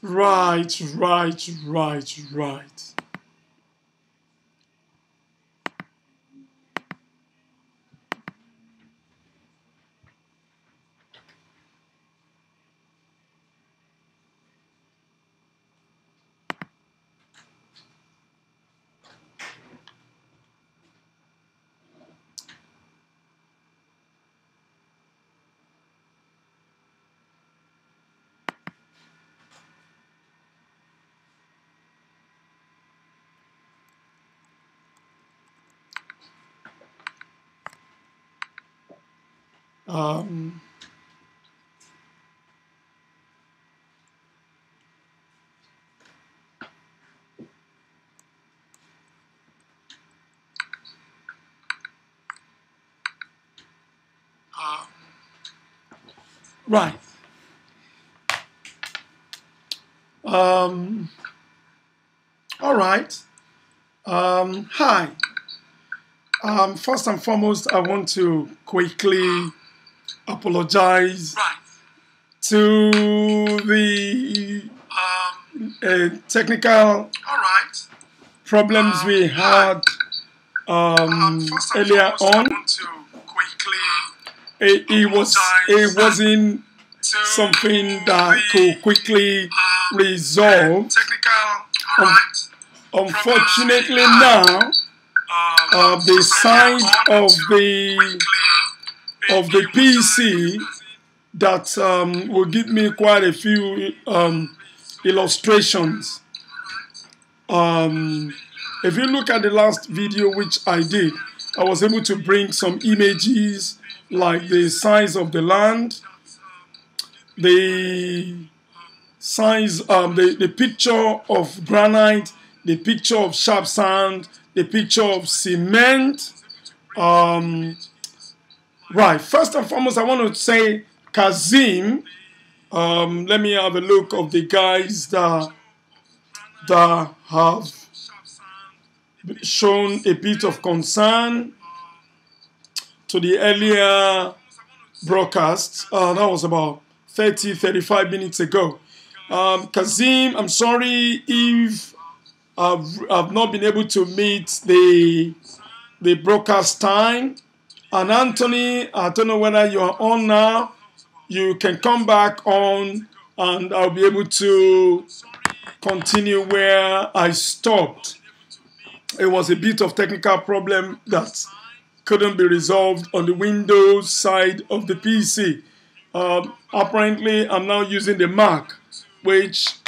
Right, right, right, right. Um, right. Um, all right. Hi. First and foremost, I want to quickly apologize to the technical problems we had earlier on. It wasn't something that could quickly resolve. Unfortunately, now the side of the PC that will give me quite a few illustrations. If you look at the last video which I did, I was able to bring some images like the size of the land, the size, the picture of granite, the picture of sharp sand, the picture of cement. Right, first and foremost, I want to say Kazim. Let me have a look of the guys that have shown a bit of concern to the earlier broadcast. That was about 35 minutes ago. Kazim, I'm sorry if I've not been able to meet the broadcast time. And Anthony, I don't know whether you are on now. You can come back on and I'll be able to continue where I stopped. It was a bit of technical problem that couldn't be resolved on the Windows side of the PC. Apparently, I'm now using the Mac, which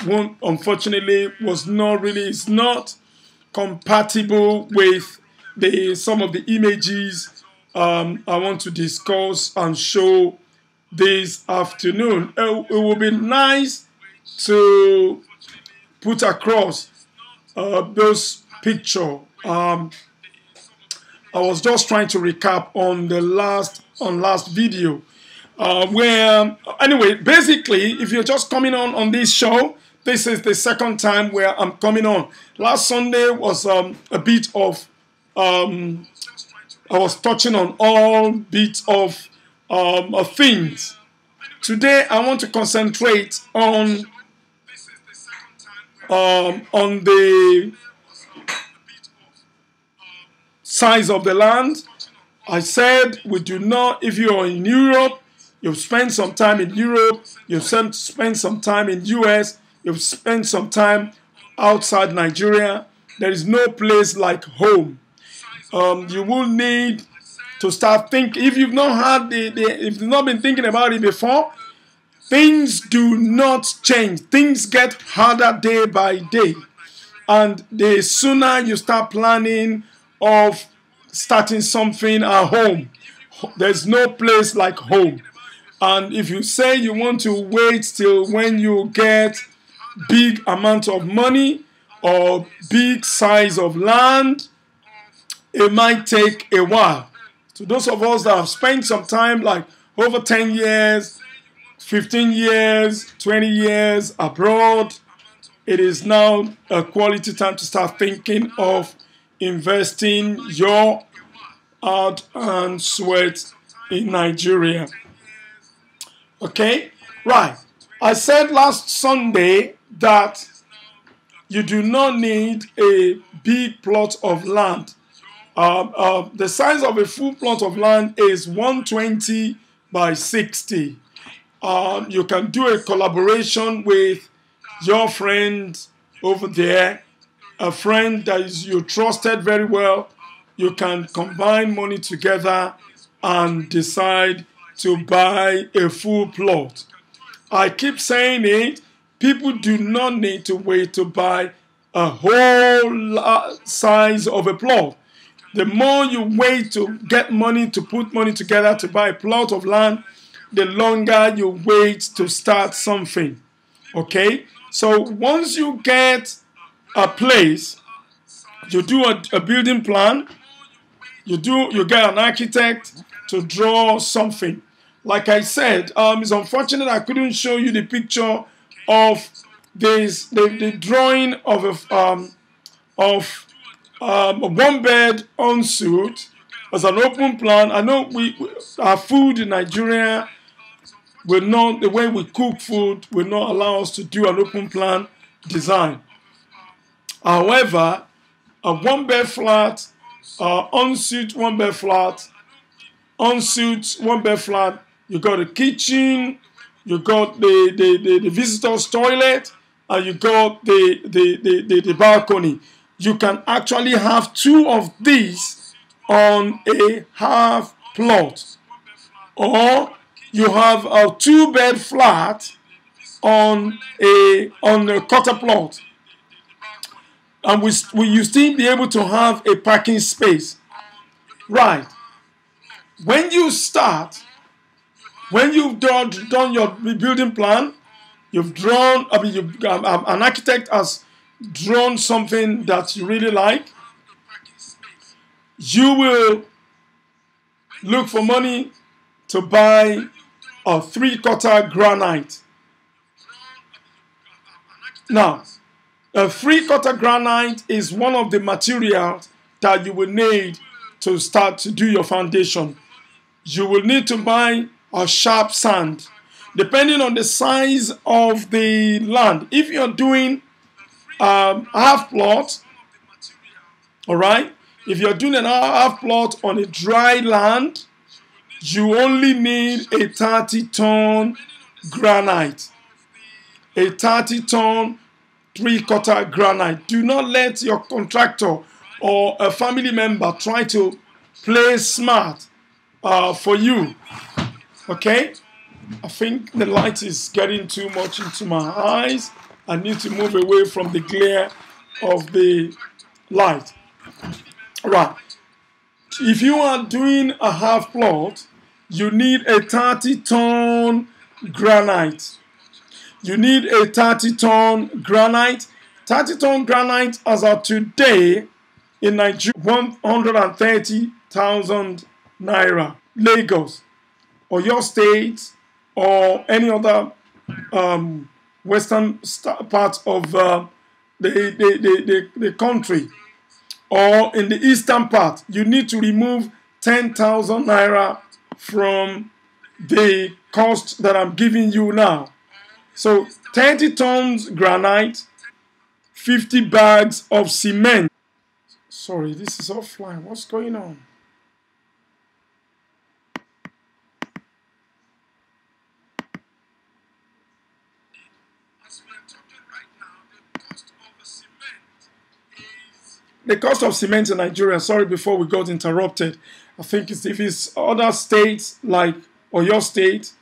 unfortunately is not compatible with some of the images I want to discuss and show this afternoon. It would be nice to put across those pictures. I was just trying to recap on the last video, where anyway, basically, if you're just coming on this show, this is the second time where I'm coming on. Last Sunday was a bit of I was touching on all bits of things. Today, I want to concentrate on the size of the land. I said we do not, if you are in Europe, you've spent some time in Europe, you've spent some time in US, you've spent some time outside Nigeria, there is no place like home. You will need to start thinking. If you've not had if you've not been thinking about it before, things do not change. Things get harder day by day. And the sooner you start planning of starting something at home, there's no place like home. And if you say you want to wait till when you get big amount of money or big size of land, it might take a while. So those of us that have spent some time, like over 10 years, 15 years, 20 years abroad, it is now a quality time to start thinking of investing your hard and sweat in Nigeria. Okay? Right. I said last Sunday that you do not need a big plot of land. The size of a full plot of land is 120 by 60. You can do a collaboration with your friend over there, a friend that you trusted very well. You can combine money together and decide to buy a full plot. I keep saying it, people do not need to wait to buy a whole size of a plot. The more you wait to get money, to put money together to buy a plot of land, the longer you wait to start something. Okay? So once you get a place, you do a building plan, you get an architect to draw something. Like I said, it's unfortunate I couldn't show you the picture of this, the drawing of a one-bed ensuite as an open plan. I know our food in Nigeria will not, the way we cook food will not allow us to do an open plan design. However, a one-bed flat, ensuite one-bed flat, ensuite one-bed flat, you got a kitchen, you got the visitor's toilet, and you got the balcony. You can actually have two of these on a half plot, or you have a two-bed flat on a quarter plot, and you still be able to have a parking space. Right. When you start, when you've done your building plan, you've drawn, an architect has drawn something that you really like, you will look for money to buy a 3/4 granite. Now, a 3/4 granite is one of the materials that you will need to start to do your foundation. You will need to buy a sharp sand, depending on the size of the land. If you're doing half plot, all right, if you're doing an half plot on a dry land, you only need a 30-ton granite, a 30-ton 3/4 granite. Do not let your contractor or a family member try to play smart for you. Okay? I think the light is getting too much into my eyes. I need to move away from the glare of the light. All right. If you are doing a half plot, you need a 30-ton granite. You need a 30-ton granite. 30-ton granite as of today in Nigeria, 130,000 naira. Lagos, or your state, or any other western part of the country, or in the eastern part, you need to remove 10,000 naira from the cost that I'm giving you now. So 30 tons granite, 50 bags of cement. Sorry, this is offline. What's going on? The cost of cement in Nigeria, sorry, before we got interrupted, I think if it's other states like Oyo State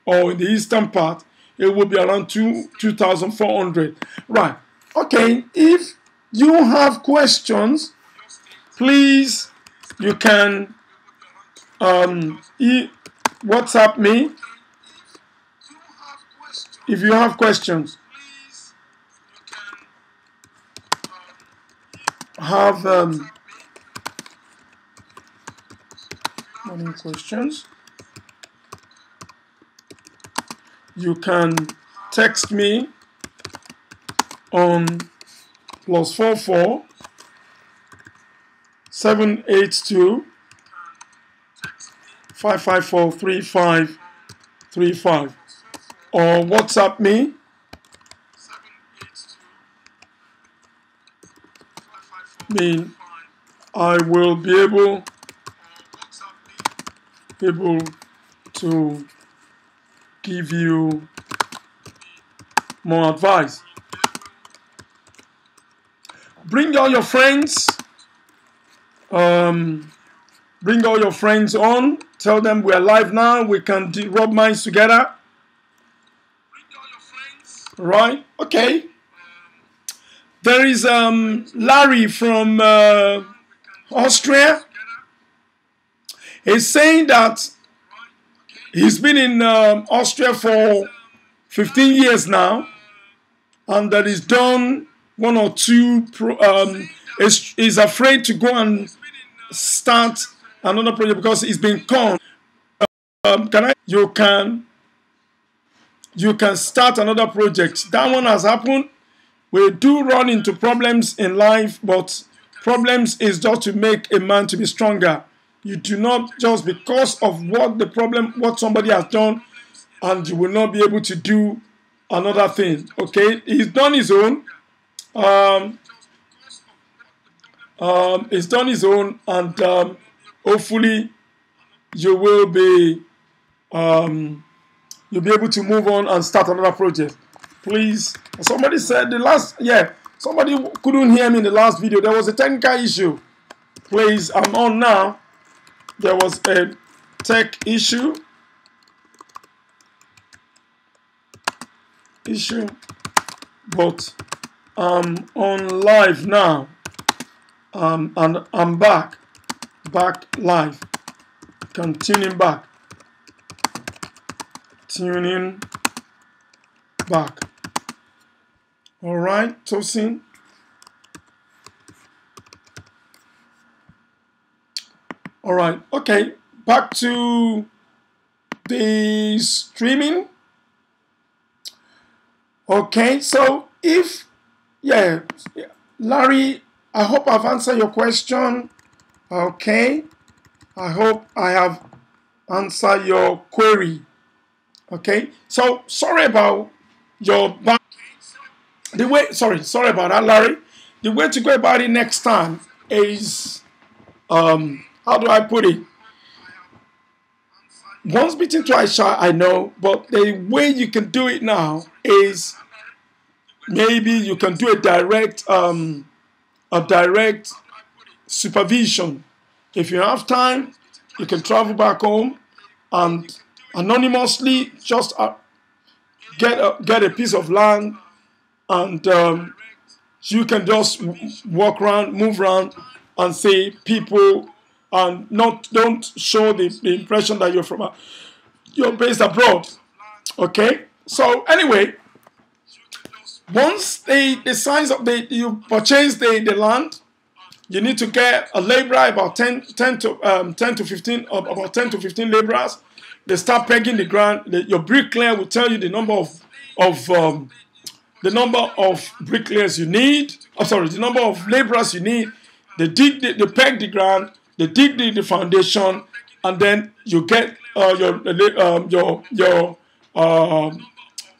or in the eastern part, it will be around 2,400. Right. Okay. If you have questions, please, you can WhatsApp me. If you have questions, have any questions, you can text me on +44 782 554 3535, or WhatsApp me. I will be able to give you more advice. Bring all your friends. Bring all your friends on. Tell them we are live now. We can rub minds together. Right? Okay. There is Larry from Austria. He's saying that he's been in Austria for 15 years now, and that he's done one or two. Is afraid to go and start another project because he's been conned. You can start another project. That one has happened. We do run into problems in life, but problems is just to make a man to be stronger. You do not just because of what somebody has done, and you will not be able to do another thing. Okay, he's done his own. He's done his own, and hopefully you will be you'll be able to move on and start another project. Please, somebody said somebody couldn't hear me in the last video. There was a technical issue. Please, I'm on now. There was a tech issue, but I'm on live now. And I'm back live, tuning back. All right, Tosin. All right, okay, back to the streaming. Okay, so Larry, I hope I've answered your question. Okay, I hope I have answered your query. Okay, so sorry about sorry about that, Larry. The way to go about it next time is, how do I put it? Once bitten, twice shy, I know, but the way you can do it now is maybe you can do a direct supervision. If you have time, you can travel back home and anonymously just get a piece of land, and you can just walk around, move around, and say people, and don't show the impression that you're based abroad. Okay. So anyway, once the size of you purchase the land, you need to get a laborer, about 10 to 15 laborers. They start pegging the ground. Your bricklayer will tell you the number of bricklayers you need. The number of laborers you need. They peg the ground. They dig the foundation, and then you get your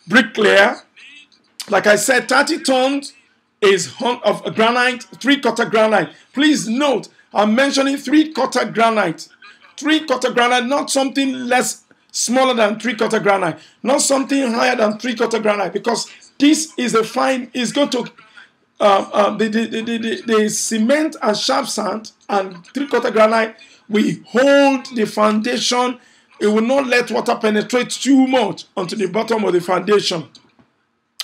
bricklayer. Like I said, 30 tons is of granite, 3/4 granite. Please note, I'm mentioning 3/4 granite. 3/4 granite, not something smaller than 3/4 granite, not something higher than 3/4 granite, because this is is going to the cement and sharp sand and 3/4 granite will hold the foundation. It will not let water penetrate too much onto the bottom of the foundation.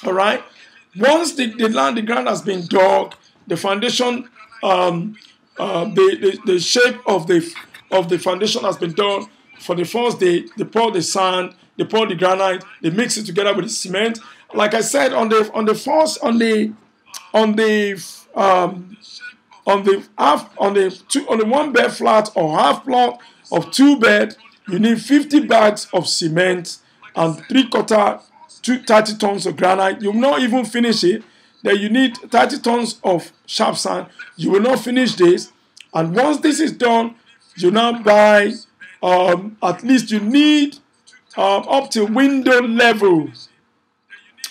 All right. Once the ground has been dug, the foundation, the shape of the foundation has been done. For the first day, they pour the sand, they pour the granite, they mix it together with the cement. Like I said, on the one bed flat or half plot of 2 bed, you need 50 bags of cement and 30 tons of granite. You will not even finish it. Then you need 30 tons of sharp sand. You will not finish this. And once this is done, you now buy, at least you need up to window level,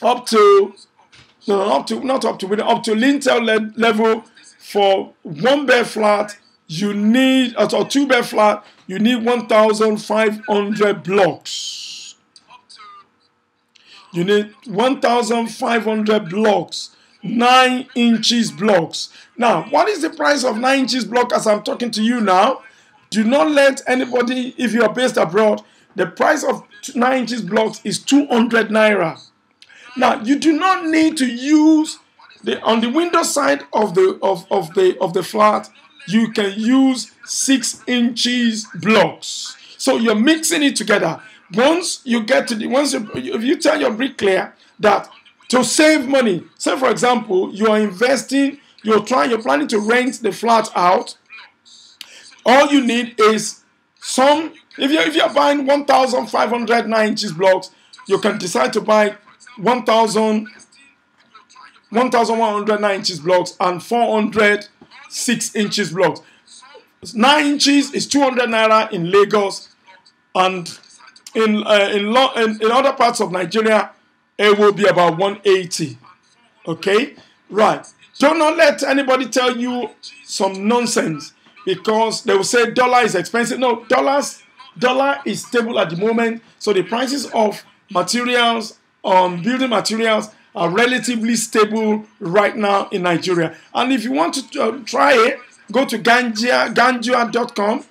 up to lintel level. For one bed flat, you need, or two bed flat, you need 1,500 blocks. You need 1,500 blocks, 9 inches blocks. Now, what is the price of 9 inches block as I'm talking to you now? Do not let anybody, if you are based abroad, the price of 9 inches blocks is 200 naira. Now, you do not need to use on the window side of the flat. You can use 6 inches blocks. So you're mixing it together. Once you get to if you tell your bricklayer that to save money, say for example, you are investing, you're planning to rent the flat out. All you need is if you're buying 1,500 9 inches blocks, you can decide to buy 1,100 9 inches blocks and 400 6 inches blocks. 9 inches is 200 naira in Lagos, and in other parts of Nigeria, it will be about 180. Okay, right. Do not let anybody tell you some nonsense because they will say dollar is expensive. No, dollar is stable at the moment, so the prices of materials, building materials, are relatively stable right now in Nigeria. And if you want to try it, go to ganjua.com.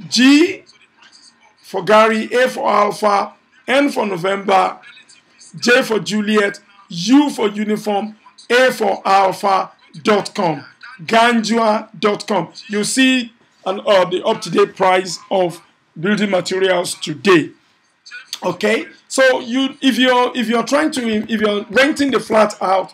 G for Gary, A for Alpha, N for November, J for Juliet, U for Uniform, A for Alpha.com. Ganjua.com. You see the up-to-date price of building materials today. Okay, so if you're renting the flat out,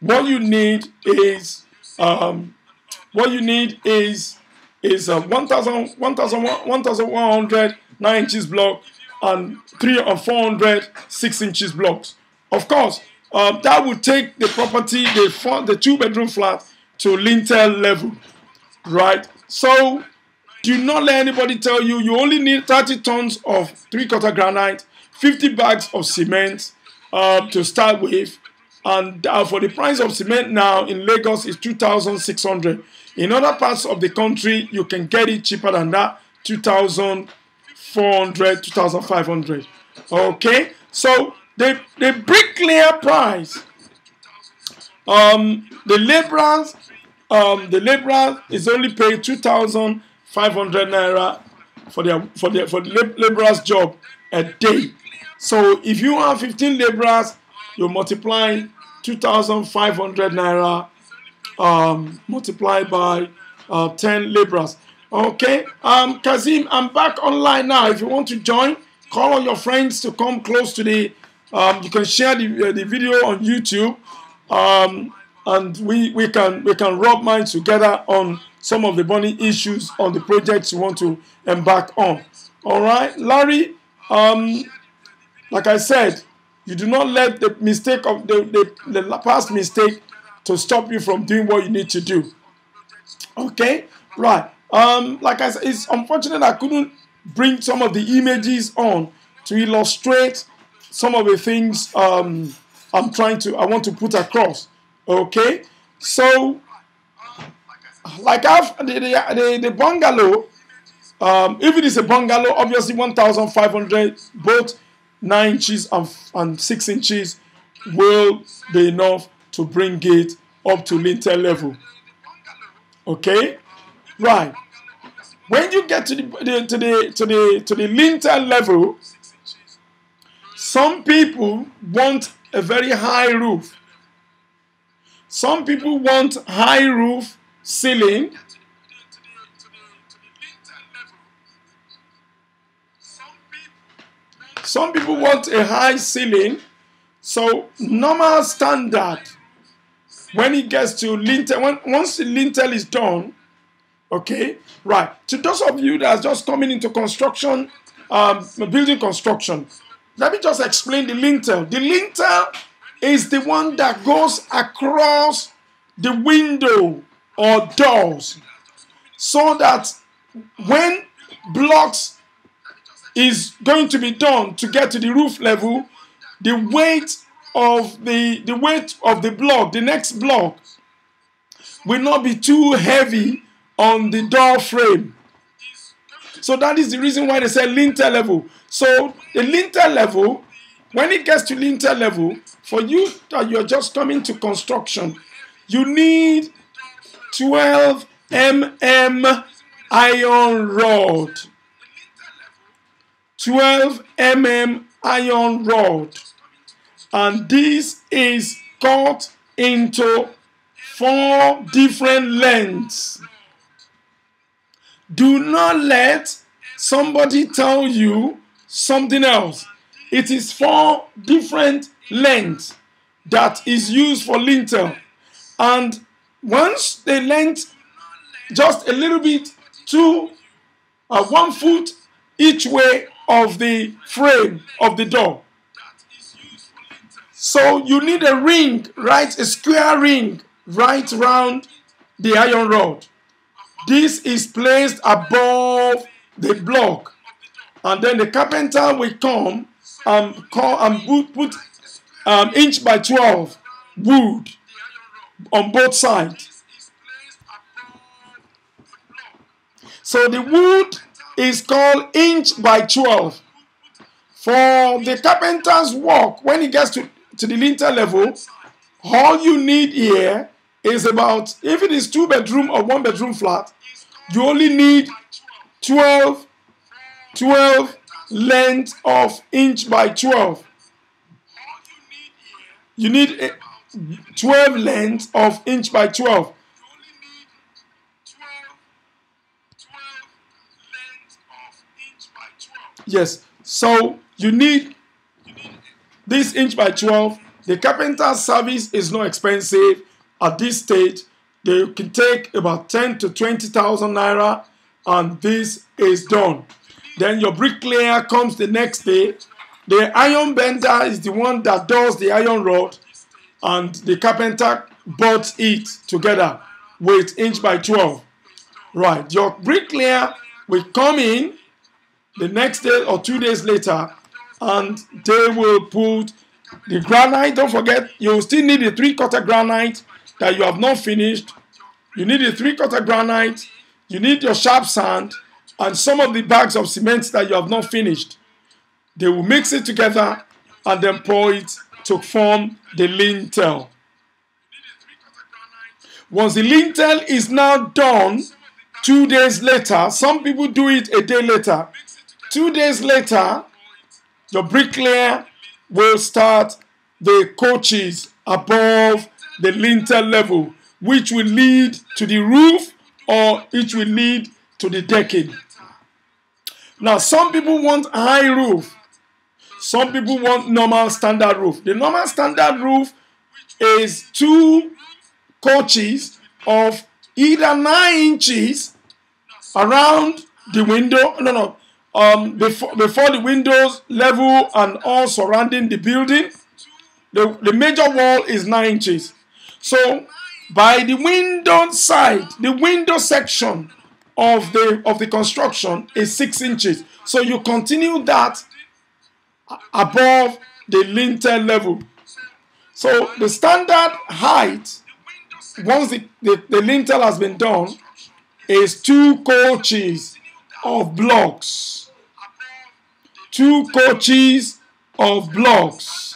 what you need is 1,100 9 inches block and 300 or 400 6 inches blocks. Of course, that would take the property, the 2-bedroom flat, to lintel level, right? So do not let anybody tell you only need 30 tons of 3/4 granite, 50 bags of cement to start with, and for the price of cement now in Lagos is 2,600. In other parts of the country, you can get it cheaper than that, 2,400, 2,500. Okay, so the bricklayer price, the laborer is only paid 2,500 naira for the laborer's job a day. So if you have 15 laborers, you multiply 2,500 naira multiplied by 10 laborers. Okay, Kazim, I'm back online now. If you want to join, call on your friends to come close to the. You can share the video on YouTube, and we can rub minds together on some of the burning issues on the projects you want to embark on. All right, Larry. Like I said, you do not let the mistake of the past mistake to stop you from doing what you need to do. Okay, right. Like I said, it's unfortunate I couldn't bring some of the images on to illustrate some of the things I want to put across. Okay, so like the bungalow, if it is a bungalow, obviously 1,500 both 9 inches and 6 inches will be enough to bring it up to lintel level. Okay, right. When you get to the lintel level, some people want a very high roof. Some people want high roof ceiling. Some people want a high ceiling. So normal standard, when it gets to lintel, once the lintel is done, okay, right. To those of you that are just coming into construction, building construction, let me just explain the lintel. The lintel is the one that goes across the window or doors, so that when blocks is going to be done to get to the roof level, the weight of the block, the next block, will not be too heavy on the door frame. So that is the reason why they say lintel level. So the lintel level, when it gets to lintel level, for you that you're just coming to construction, you need 12 mm iron rod. 12 mm iron rod. And this is cut into 4 different lengths. Do not let somebody tell you something else. It is 4 different lengths that is used for lintel. And once the length just a little bit to 1 foot each way of the frame of the door. So you need a ring, right? A square ring right round the iron rod. This is placed above the block, and then the carpenter will come and put inch by 12 wood on both sides. So the wood is called inch by 12. For the carpenter's work, when it gets to the lintel level, all you need here is about, if it is 2-bedroom or 1-bedroom flat, you only need 12 length of inch by 12. You need 12 length of inch by 12. Yes, so you need this inch by 12. The carpenter's service is not expensive at this stage. They can take about 10 to 20,000 naira, and this is done. Then your bricklayer comes the next day. The iron bender is the one that does the iron rod, and the carpenter bolts it together with inch by 12. Right, your bricklayer will come in the next day or 2 days later, and they will put the granite. Don't forget, you still need a 3/4 granite that you have not finished. You need a 3/4 granite. You need your sharp sand and some of the bags of cement that you have not finished. They will mix it together and then pour it to form the lintel. Once the lintel is now done, 2 days later, some people do it a day later. 2 days later, your bricklayer will start the coaches above the lintel level, which will lead to the roof or it will lead to the decking. Now, some people want high roof. Some people want normal standard roof. The normal standard roof is 2 coaches of either 9 inches around the window. Before the windows level and all surrounding the building. The major wall is 9 inches. So by the window side, the window section of the construction is 6 inches. So you continue that above the lintel level. So the standard height, once the lintel has been done, is 2 coaches of blocks. 2 coaches of blocks.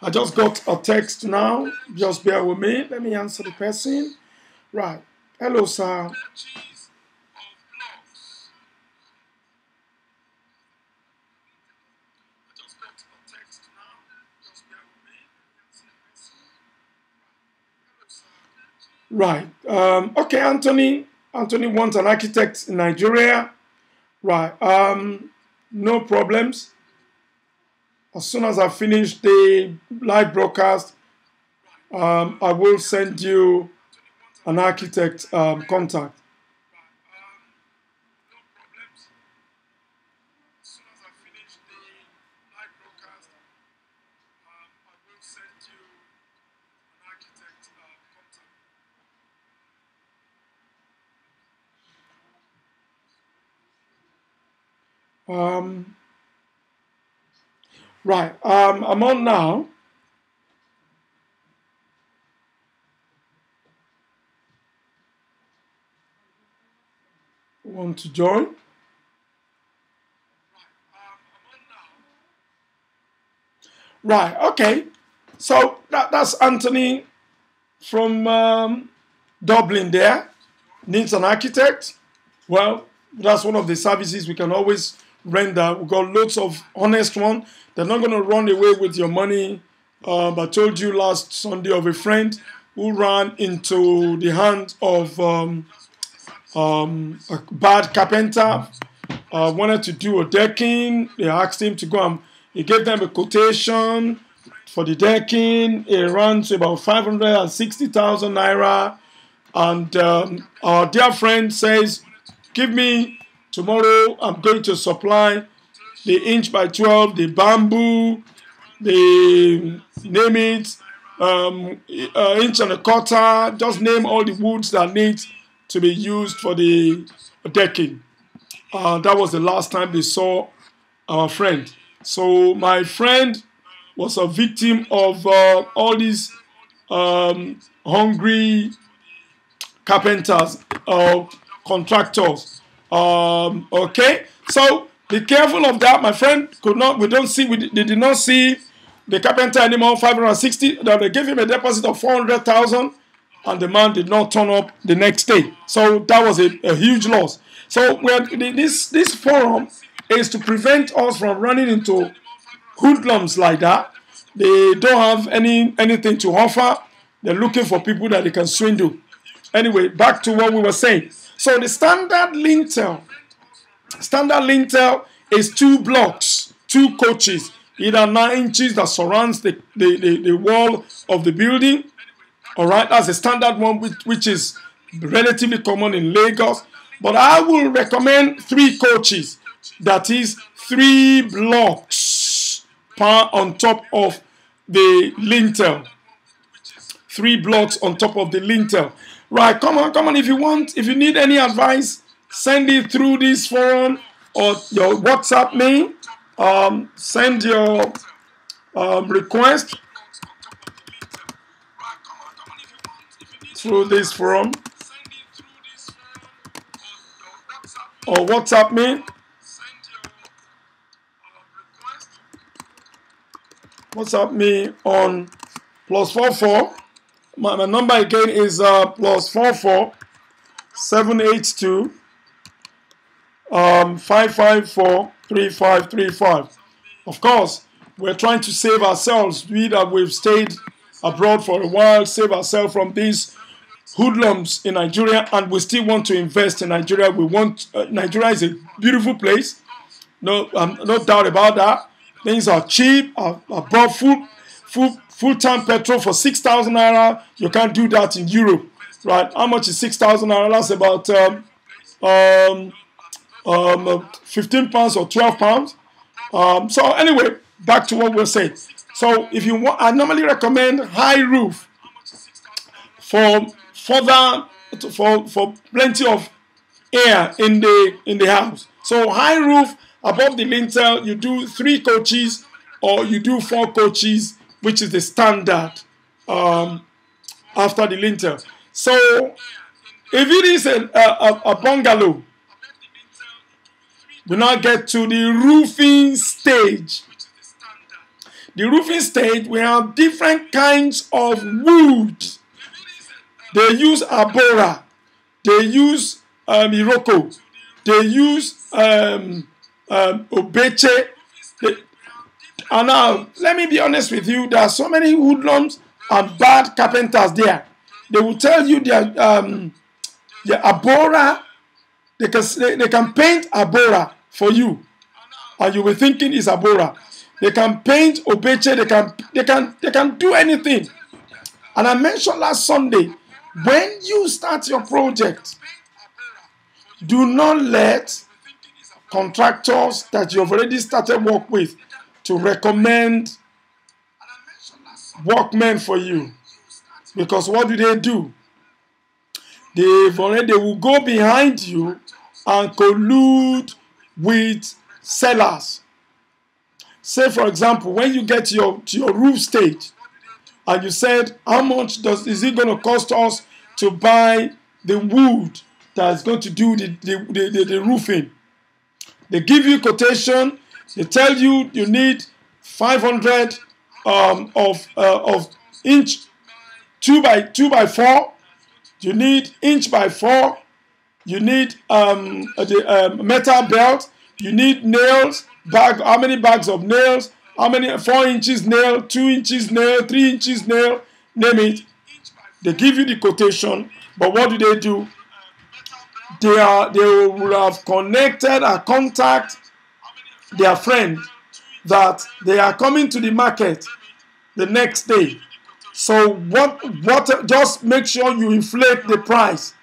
I just got a text now. Just bear with me. Let me answer the person. Right. Hello, sir. Right. Okay, Anthony. Anthony wants an architect in Nigeria. Right. No problems. As soon as I finish the live broadcast, I will send you an architect contact. Um, right. I'm on now. Want to join? Right. Okay. So that's Anthony from Dublin. There needs an architect. Well, that's one of the services we can always render. We've got loads of honest ones. They're not going to run away with your money. I told you last Sunday of a friend who ran into the hand of a bad carpenter. Wanted to do a decking. They asked him to go and he gave them a quotation for the decking. It ran to about 560,000 naira. And our dear friend says, give me tomorrow, I'm going to supply the inch by 12, the bamboo, the name it, inch and a quarter, just name all the woods that need to be used for the decking. That was the last time they saw our friend. So my friend was a victim of all these hungry carpenters or contractors. Okay, so be careful of that. My friend could not. They did not see the carpenter anymore. 560. They gave him a deposit of 400,000, and the man did not turn up the next day. So that was a huge loss. So this forum is to prevent us from running into hoodlums like that. They don't have anything to offer. They're looking for people that they can swindle. Anyway, back to what we were saying. So the standard lintel is 2 blocks, 2 coaches, either 9 inches that surrounds the wall of the building. All right, that's a standard one, which is relatively common in Lagos. But I will recommend 3 coaches, that is 3 blocks on top of the lintel. 3 blocks on top of the lintel. Right, come on. If you need any advice, send it through this forum or your WhatsApp me. Send your request through this forum or WhatsApp me. WhatsApp me on +44. My number again is +44 782 554 3535. Of course, we're trying to save ourselves. We that we've stayed abroad for a while, save ourselves from these hoodlums in Nigeria, and we still want to invest in Nigeria. We want Nigeria is a beautiful place. No doubt about that. Things are cheap. I bought full-time petrol for 6,000 naira. You can't do that in Europe, right? How much is 6,000 naira? That's about 15 pounds or 12 pounds. So anyway, back to what we're saying. So if you want, I normally recommend high roof for plenty of air in the house. So high roof above the lintel, you do 3 coaches or you do 4 coaches, which is the standard after the lintel. So if it is a bungalow, we now get to the roofing stage. The roofing stage, we have different kinds of wood. They use arbora, they use iroko, they use obeche. And now, let me be honest with you, there are so many hoodlums and bad carpenters there. They will tell you their arbora, they can paint arbora for you, and you will be thinking it's arbora. They can paint obeche, they can do anything. And I mentioned last Sunday, when you start your project, do not let contractors that you've already started work with to recommend workmen for you. Because what do? They will go behind you and collude with sellers. Say, for example, when you get to your roof stage, and you said, how much is it going to cost us to buy the wood that's going to do the roofing? They give you quotation. They tell you you need 500 of inch 2 by 4. You need inch by 4. You need metal belt. You need nails. How many bags of nails? How many? 4 inches nail, 2 inches nail, 3 inches nail. Name it. They give you the quotation. But what do? They will have connected or contact their friend that they are coming to the market the next day. So what just make sure you inflate the price.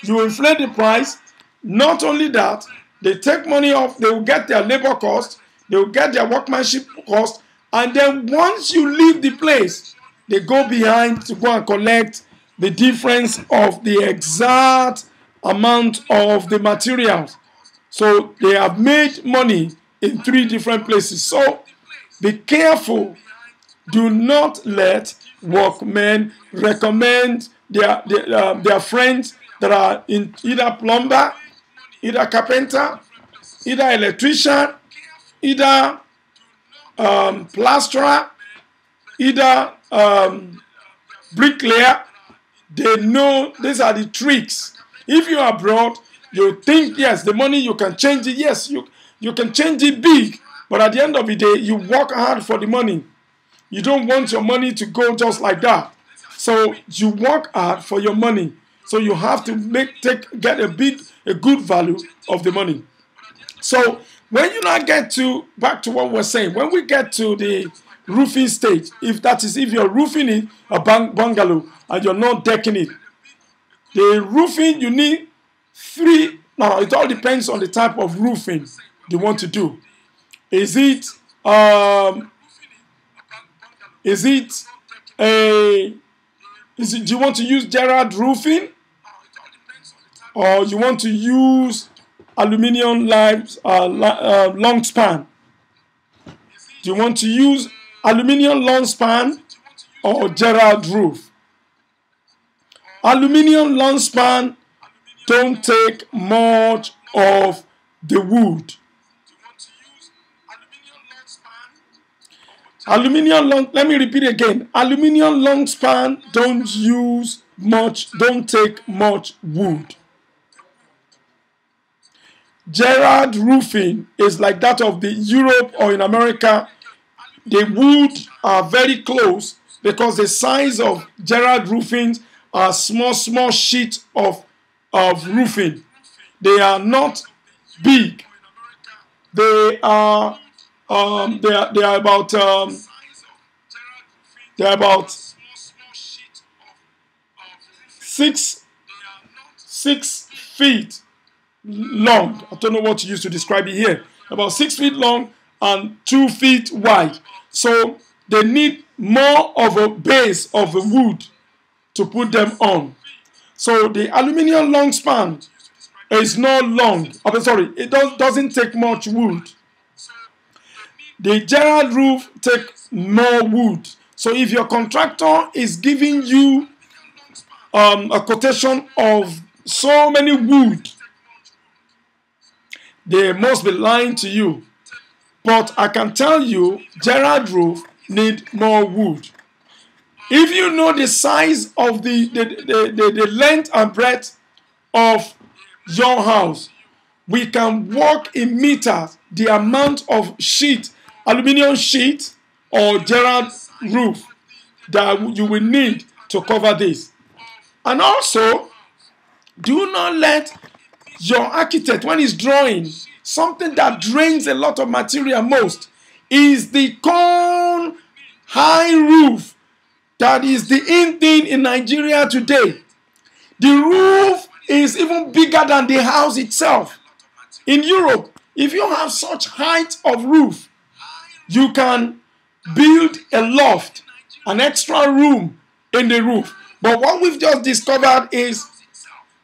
You inflate the price. Not only that, they take money off, they will get their labor cost, they will get their workmanship cost, and then once you leave the place, they go behind to go and collect the difference of the exact amount of the materials. So they have made money in 3 different places. So be careful. Do not let workmen recommend their friends that are in either plumber, either carpenter, either electrician, either plasterer, either bricklayer. They know these are the tricks. If you are abroad, you think, yes, the money you can change it. Yes, you can change it big. But at the end of the day, you work hard for the money. You don't want your money to go just like that. So you work hard for your money. So you have to get a good value of the money. So when you now get back to what we're saying, when we get to the roofing stage, if you're roofing it, a bungalow, and you're not decking it, the roofing, you need 3. Now it all depends on the type of roofing you want to do. Do you want to use Gerard roofing, or you want to use aluminium long span? Do you want to use aluminium long span or Gerard roof? Aluminium long span don't take much of the wood. Let me repeat again. Aluminium long span don't take much wood. Gerard roofing is like that of the Europe or in America. The wood are very close because the size of Gerard roofing are small sheets of roofing. They are not big. They are about 6 feet long. I don't know what to use to describe it here. About 6 feet long and 2 feet wide. So they need more of a base of the wood to put them on. So the aluminium long span is not long. It doesn't take much wood. The Gerard roof takes more wood. So if your contractor is giving you a quotation of so many wood, they must be lying to you. But I can tell you, Gerard roof need more wood. If you know the size of the length and breadth of your house, we can work in meters the amount of aluminium sheet or Gerard roof that you will need to cover this. And also, do not let your architect, when he's drawing, something that drains a lot of material most is the cone high roof. That is the in thing in Nigeria today. The roof is even bigger than the house itself. In Europe, if you have such height of roof, you can build a loft, an extra room in the roof. But what we've just discovered is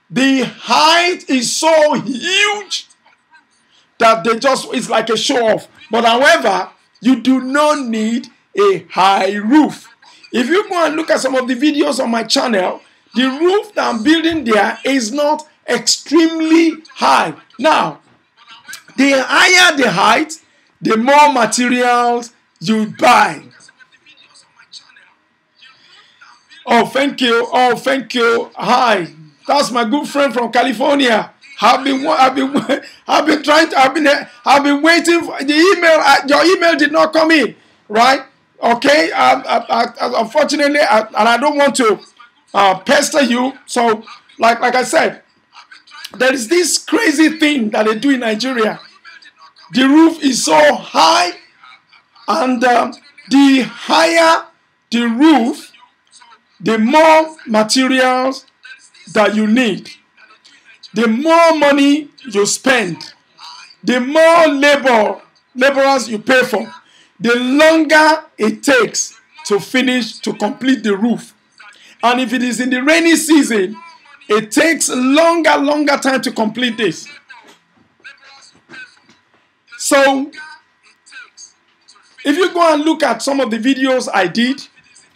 the height is so huge that it's like a show off. But however, you do not need a high roof. If you go and look at some of the videos on my channel, the roof that I'm building there is not extremely high. Now, the higher the height, the more materials you buy. Oh, thank you. Oh, thank you. Hi. That's my good friend from California. I've been waiting for the email. Your email did not come in, right? Okay. Unfortunately, and I don't want to pester you. So, like I said, there is this crazy thing that they do in Nigeria. The roof is so high, and the higher the roof, the more materials that you need, the more money you spend, the more laborers you pay for, the longer it takes to complete the roof. And if it is in the rainy season, it takes longer time to complete this. So, if you go and look at some of the videos I did,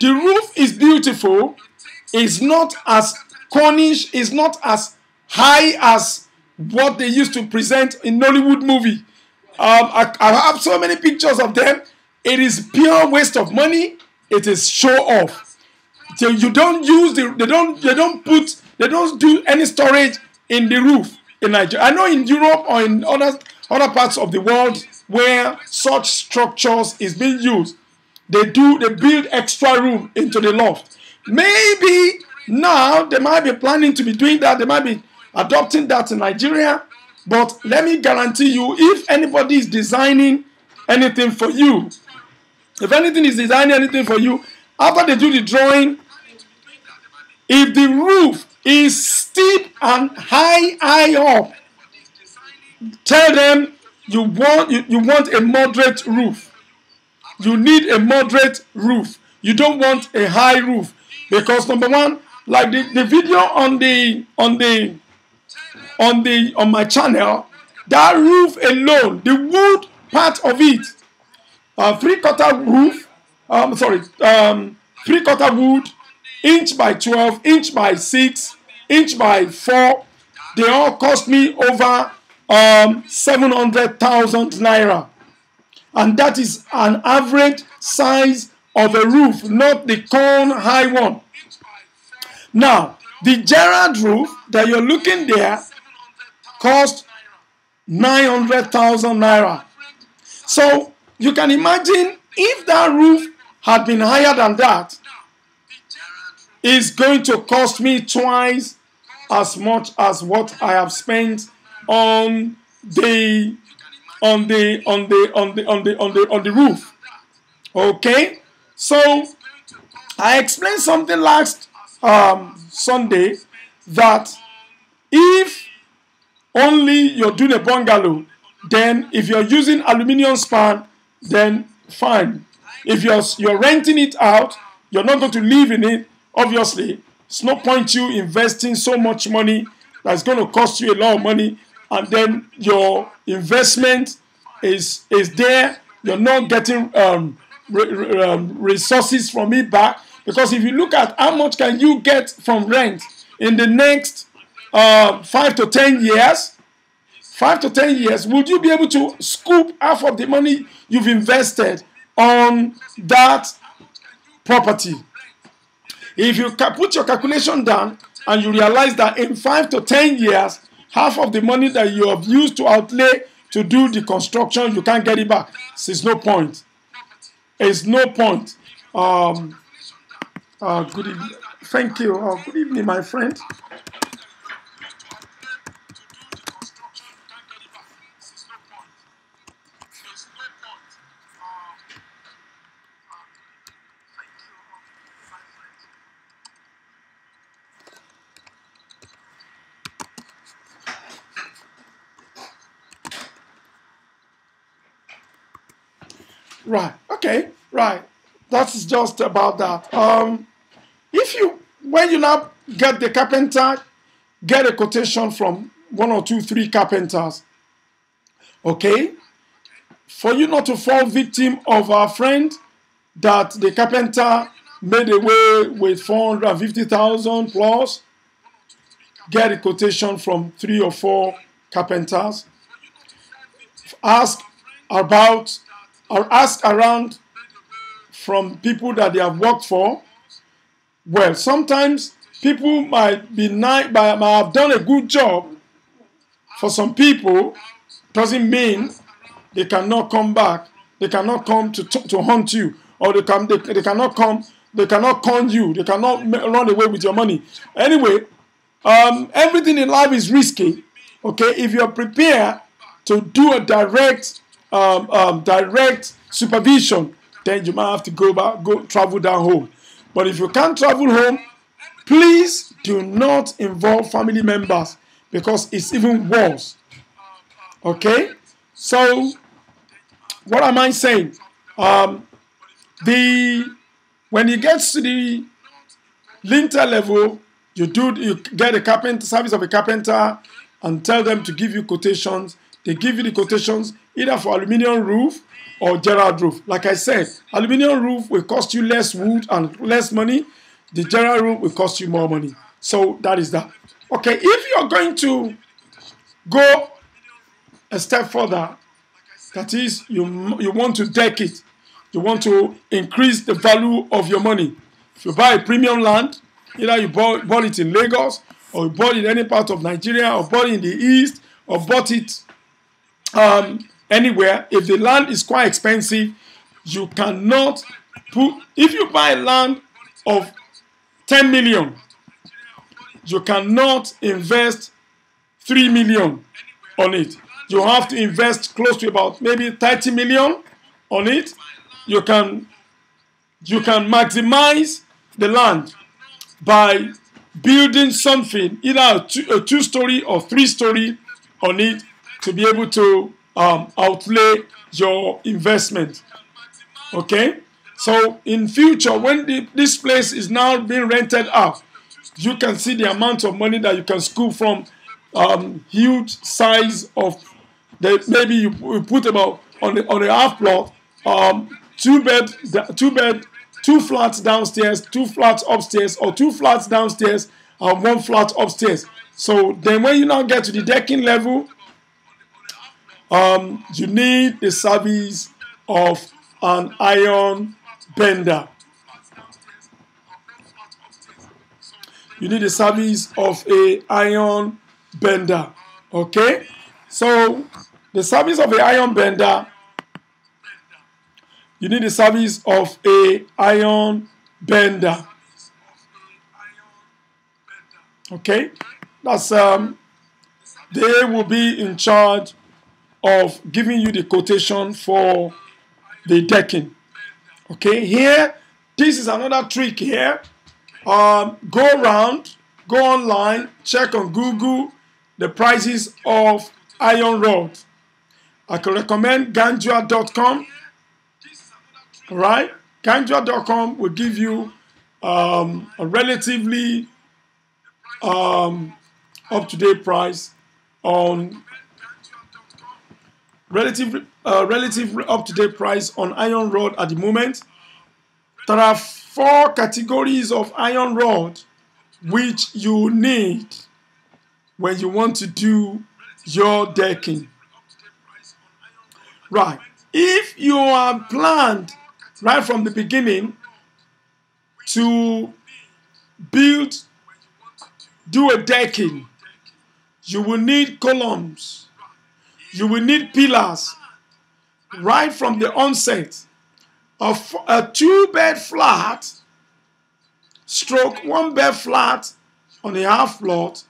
the roof is beautiful. It's not as Cornish, is not as high as what they used to present in Nollywood movie. I have so many pictures of them. It is pure waste of money. It is show off. So you don't use they don't do any storage in the roof in Nigeria. I know in Europe or in other parts of the world where such structures is being used, they build extra room into the loft. Maybe now they might be planning to be doing that. They might be adopting that in Nigeria. But let me guarantee you, if anybody is designing anything for you, if anything is designing anything for you, after they do the drawing, if the roof is steep and high up, tell them you want a moderate roof. You need a moderate roof. You don't want a high roof, because number one, like the video on my channel, that roof alone, the wood part of it, 3/4 roof, 3/4 wood, inch by 12, inch by 6, inch by 4, they all cost me over 700,000 naira. And that is an average size of a roof, not the cone high one. Now, the Gerard roof that you're looking there cost 900,000 naira. So you can imagine if that roof had been higher than that, it's going to cost me twice as much as what I have spent on the roof. Okay, so I explained something last Sunday, that if only you're doing a bungalow, then if you're using aluminium span, then fine. If you're renting it out, you're not going to live in it. Obviously, it's no point you investing so much money that's going to cost you a lot of money, and then your investment is there. You're not getting resources from it back, because if you look at how much can you get from rent in the next 5 to 10 years, would you be able to scoop half of the money you've invested on that property? If you put your calculation down and you realize that in 5 to 10 years, half of the money that you have used to outlay to do the construction, you can't get it back. So it's no point. It's no point. Good evening. Thank you. Good evening, my friend. Right. Okay. Right. That's just about that. When you now get the carpenter, get a quotation from 1 or 2, 3 carpenters Okay? For you not to fall victim of our friend that the carpenter made away with 450,000 plus, get a quotation from 3 or 4 carpenters. Ask around from people that they have worked for. Well, sometimes people might have done a good job. For some people, doesn't mean they cannot come back. They cannot come to hunt you, or they cannot come. They cannot con you. They cannot run away with your money. Anyway, everything in life is risky. Okay, if you're prepared to do a direct supervision, then you might have to go travel down home. But if you can't travel home, please do not involve family members, because it's even worse. Okay? So, what am I saying? When it gets to the lintel level, you get a service of a carpenter and tell them to give you quotations. They give you the quotations either for aluminium roof or Gerard roof. Like I said, aluminium roof will cost you less wood and less money. The Gerard roof will cost you more money. So that is that. Okay, if you're going to go a step further, that is, you want to deck it. You want to increase the value of your money. If you buy a premium land, either you bought it in Lagos, or you bought it in any part of Nigeria, or bought it in the East, or bought it anywhere. If the land is quite expensive, you cannot if you buy a land of 10 million, you cannot invest 3 million on it. You have to invest close to about maybe 30 million on it. You can maximize the land by building something, either a 2-story or 3-story on it, to be able to outlay your investment. Okay? So in future, when this place is now being rented out, you can see the amount of money that you can scoop from huge size of maybe you put about on the half plot, 2 flats downstairs, 2 flats upstairs, or 2 flats downstairs and 1 flat upstairs. So then when you now get to the decking level, you need the service of an iron bender. You need the service of an iron bender. Okay? So the service of an iron bender, you need the service of an iron bender. Okay? That's they will be in charge of giving you the quotation for the decking. Okay, here, this is another trick here. Go around, go online, check on Google the prices of iron rod. I can recommend Ganjua.com. Alright, Ganjua.com will give you a relatively up-to-date price on relative up-to-date price on iron rod at the moment. There are 4 categories of iron rod which you need when you want to do your decking. Right. If you have planned right from the beginning to do a decking, you will need columns. You will need pillars right from the onset. A 2-bed flat stroke 1-bed flat on a half plot,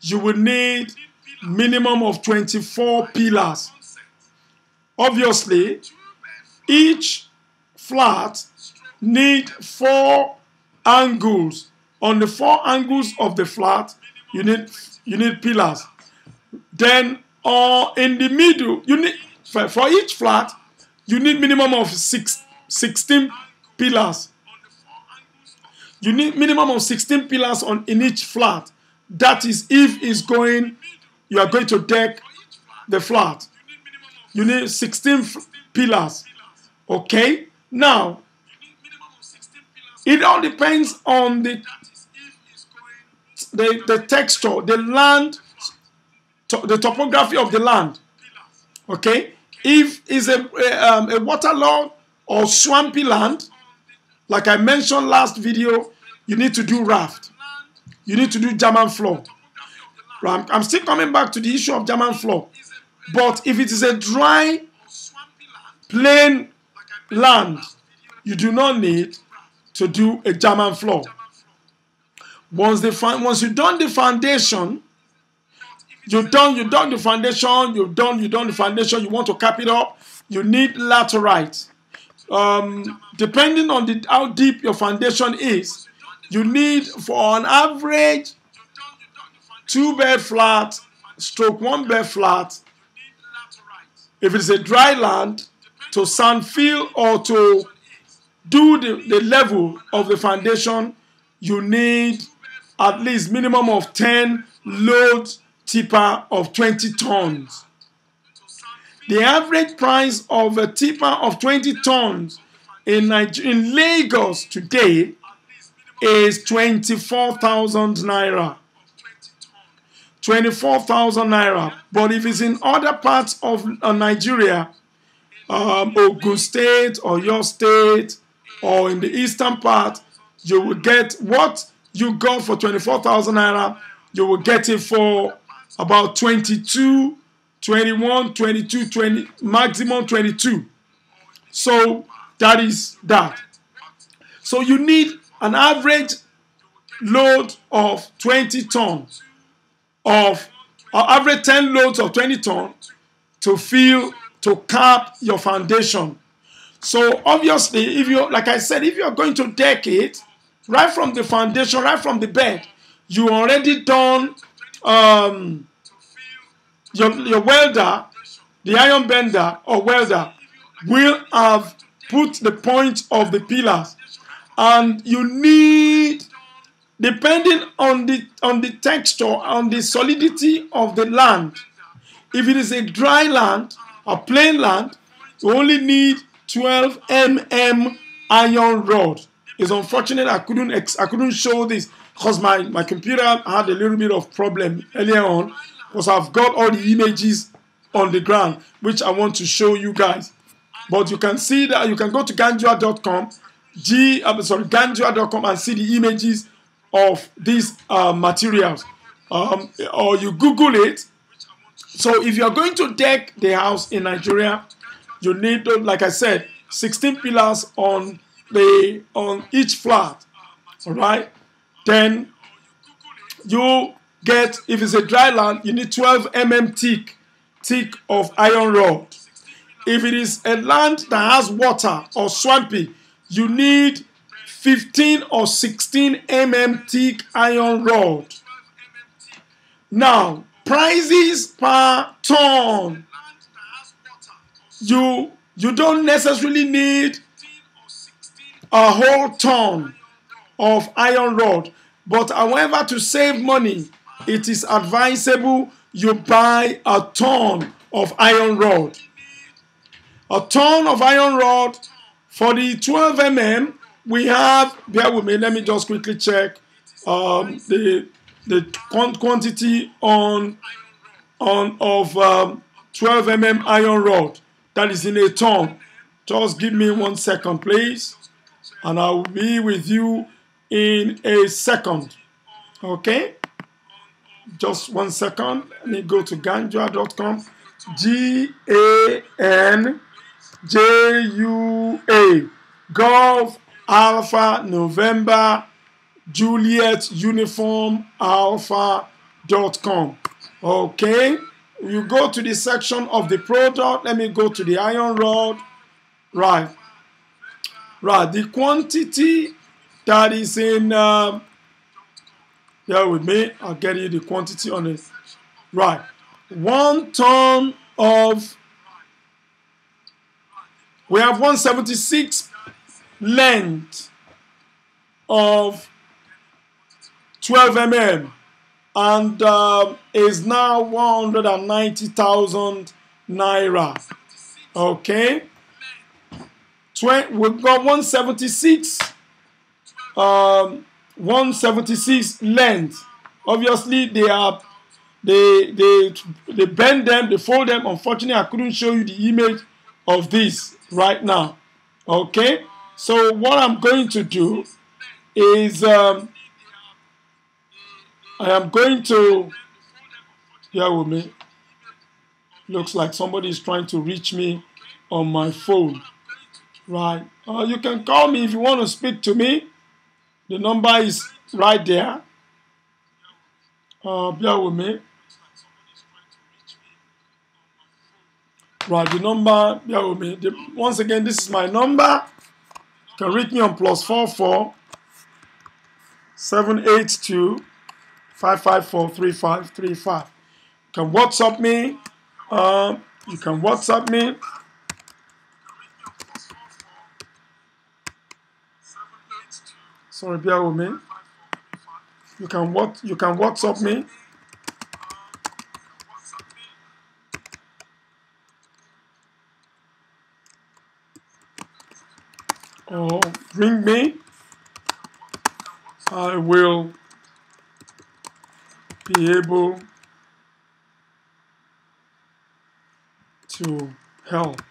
you will need minimum of 24 pillars. Obviously, each flat need 4 angles. On the 4 angles of the flat, you need pillars. Then in the middle, you need for each flat, you need minimum of 16 pillars. You need minimum of 16 pillars in each flat. That is if you are going to deck the flat. You need 16 pillars. Okay? Now, it all depends on the texture, the land, the topography of the land. Okay? If it's a waterlogged or swampy land, like I mentioned last video, you need to do raft. You need to do German floor. I'm still coming back to the issue of German floor. But if it is a dry, plain land, you do not need to do a German floor. Once you've done the foundation, you've done the foundation, you've done the foundation, you want to cap it up, you need laterite. Depending on how deep your foundation is, you need, for an average 2-bed flat stroke 1-bed flat, if it's a dry land, to sand fill or to do the level of the foundation, you need at least minimum of 10 load tipper of 20 tons. The average price of a tipper of 20 tons in Lagos today is 24,000 naira. 24,000 naira. But if it's in other parts of Nigeria, Ogun State or your state, or in the eastern part, you will get what you got for 24,000 naira, you will get it for about 22, 21, 22, 20, maximum 22. So that is that. So you need an average load of 20 tons of, or average 10 loads of 20 tons to cap your foundation. So obviously, if you, like I said, if you're going to deck it right from the foundation, right from the bed, you already done your welder, the iron bender or welder will have put the point of the pillars, and you need, depending on the texture, on the solidity of the land. If it is a dry land, a plain land, you only need 12 mm iron rod. It's unfortunate I couldn't show this because my computer had a little bit of problem earlier on, because I've got all the images on the ground which I want to show you guys. But you can see that you can go to ganjua.com, ganjua.com, and see the images of these materials, or you Google it. So if you are going to deck the house in Nigeria, you need, like I said, 16 pillars on each flat. All right. Then you get, if it's a dry land, you need 12 mm thick of iron rod. If it is a land that has water or swampy, you need 15 or 16 mm thick iron rod. Now, prices per ton. You don't necessarily need a whole ton of iron rod, but however, to save money, it is advisable you buy a ton of iron rod. A ton of iron rod for the 12 mm. We have, bear with me, let me just quickly check the quantity of 12 mm iron rod that is in a ton. Just give me 1 second, please, and I will be with you in a second. Okay, just 1 second. Let me go to ganjua.com. GANJUA, Golf Alpha November Juliet Uniform Alpha.com. Okay, you go to the section of the product. Let me go to the iron rod. Right. The quantity that is in, bear with me, I'll get you the quantity on it. Right. 1 ton of, we have 176 length of 12 mm, and is now 190,000 naira. Okay. We've got 176. 176 length. Obviously, they bend them, they fold them. Unfortunately, I couldn't show you the image of this right now. Okay. So what I'm going to do is I am going to, bear with me. Looks like somebody is trying to reach me on my phone. Right. You can call me if you want to speak to me. The number is right there. Bear with me. Right, the number, bear with me. Once again, this is my number. You can reach me on +44 782 554 3535. You can WhatsApp me. You can WhatsApp me. Sorry, bear with me. You can WhatsApp me. Or ring me. I will be able to help.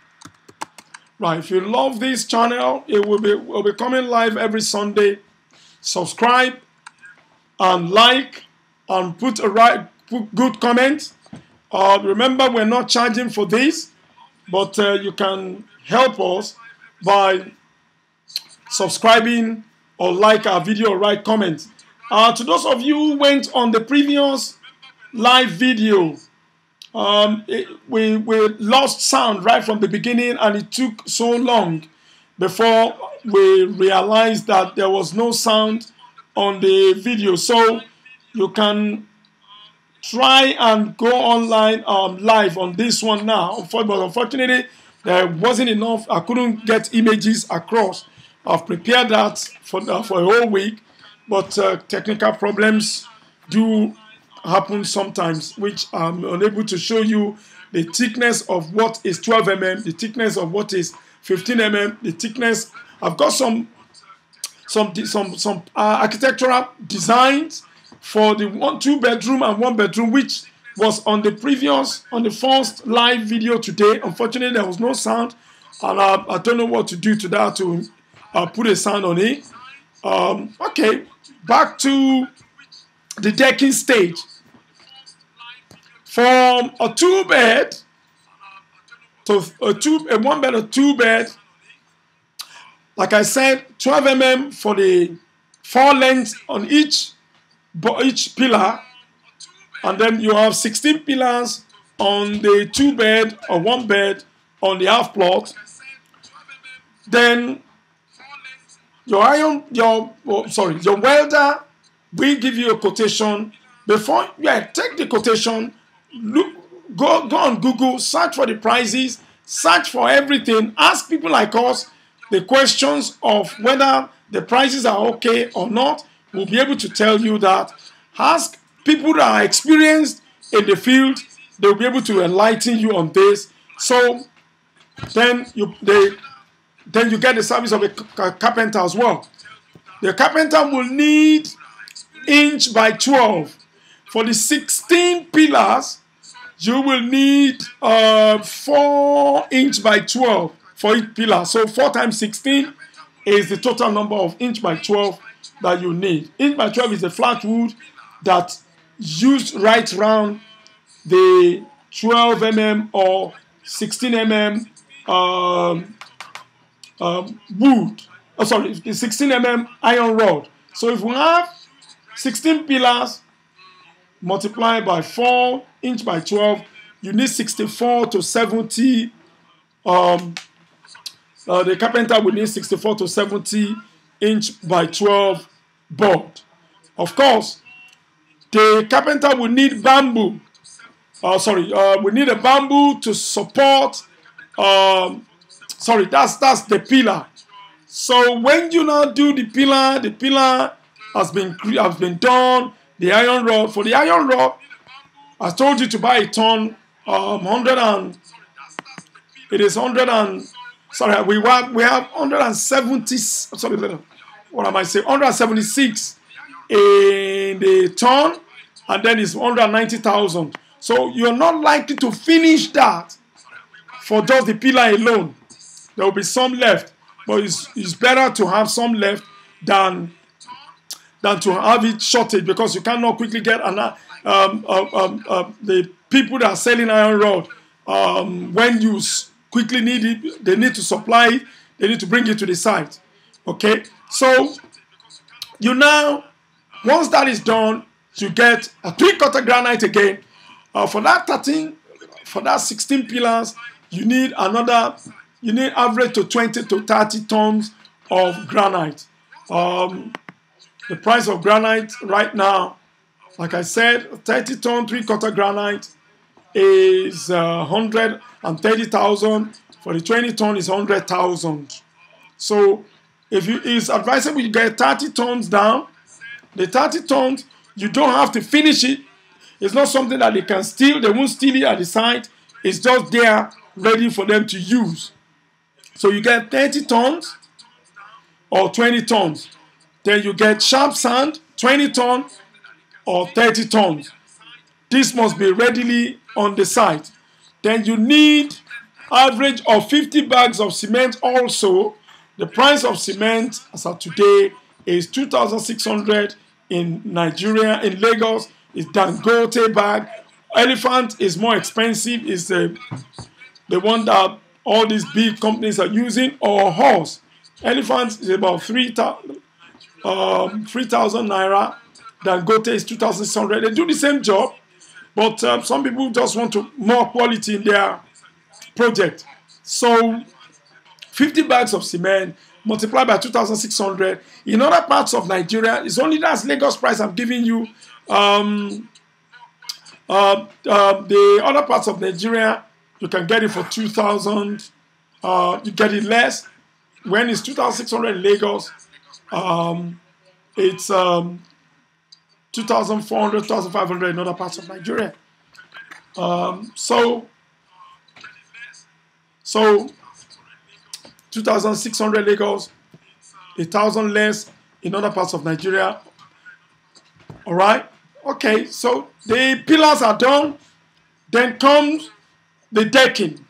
Right, if you love this channel, it will be coming live every Sunday. Subscribe and like and put good comment. Remember, we're not charging for this, but you can help us by subscribing or like our video or write comments. To those of you who went on the previous live video, we lost sound right from the beginning, and it took so long before we realized that there was no sound on the video. So you can try and go online live on this one now. But unfortunately, there wasn't enough. I couldn't get images across. I've prepared that for a whole week, but technical problems do happen sometimes, which I'm unable to show you the thickness of what is 12 mm, the thickness of what is 15 mm, the thickness. I've got some architectural designs for the 2-bedroom and 1-bedroom, which was on the first live video today. Unfortunately, there was no sound, and I don't know what to do to that to put a sound on it. Okay, back to the decking stage. From a 2-bed to a 1-bed or 2-bed, like I said, 12 mm for the 4 lengths on each pillar, and then you have 16 pillars on the 2-bed or 1-bed on the half plot. Then your welder will give you a quotation. Before you take the quotation, go on Google, search for the prices, search for everything, ask people like us the questions of whether the prices are okay or not. We'll be able to tell you that. Ask people that are experienced in the field. They'll be able to enlighten you on this. So then you get the service of a carpenter as well. The carpenter will need inch by 12. For the 16 pillars, you will need 4 inch by 12 for each pillar. So 4 times 16 is the total number of inch by 12 that you need. Inch by 12 is the flat wood that used right round the 12 mm or 16 mm wood. Oh, sorry, 16 mm iron rod. So if we have 16 pillars multiplied by 4 inch by 12, you need 64 to 70. The carpenter will need 64 to 70 inch by 12 board. Of course, the carpenter will need bamboo. We need a bamboo to support. That's the pillar. So when you now do the pillar has been done. The iron rod, for the iron rod, I told you to buy a ton, 100 and It is 100 and sorry, we have 170. Sorry, what am I saying? 176 in the ton, and then it's 190,000. So you're not likely to finish that for just the pillar alone. There will be some left, but it's better to have some left than to have it shortage, because you cannot quickly get the people that are selling iron rod. When you quickly need it, they need to supply it. They need to bring it to the site. Okay, so you now, once that is done, you get a 3/4 granite again. For that 16 pillars, you need average to 20 to 30 tons of granite. The price of granite right now, like I said, 30 ton 3/4 granite is 130,000. For the 20 ton is 100,000. So it's advisable you get 30 tons down. The 30 tons, you don't have to finish it. It's not something that they can steal. They won't steal it at the site. It's just there ready for them to use. So you get 30 tons or 20 tons. Then you get sharp sand, 20 tons or 30 tons. This must be readily on the site. Then you need average of 50 bags of cement also. The price of cement as of today is 2,600 in Nigeria. In Lagos, is Dangote bag. Elephant is more expensive. Is the one that all these big companies are using, or horse. Elephant is about 3,000 naira. Dangote is 2,600. They do the same job, but some people just want more quality in their project. So 50 bags of cement multiplied by 2,600. In other parts of Nigeria, it's only that's Lagos price I'm giving you. The other parts of Nigeria, you can get it for 2,000. You get it less. When it's 2,600 in Lagos, it's 2,400, 2,500 in other parts of Nigeria. So 2,600 Lagos, 1,000 less in other parts of Nigeria. All right. Okay. So the pillars are done. Then comes the decking.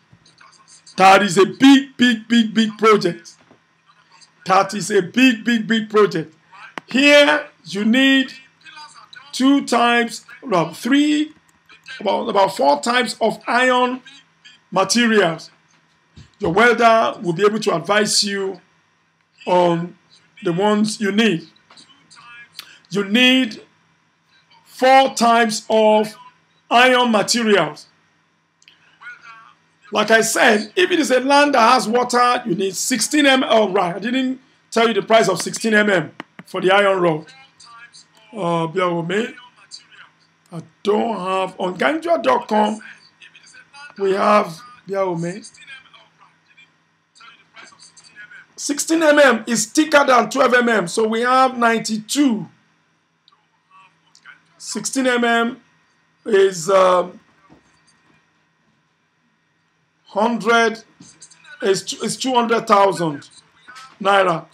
That is a big project. That is a big project. Here you need about 4 types of iron materials. Your welder will be able to advise you on the ones you need. You need 4 types of iron materials. Like I said, if it is a land that has water, you need 16 mm. Oh, right. I didn't tell you the price of 16 mm for the iron rod. Bear with me. I don't have on Ganjua.com. We have, bear with me. 16 mm is thicker than 12 mm, so we have 92. 16 mm is 100 is 200,000 naira.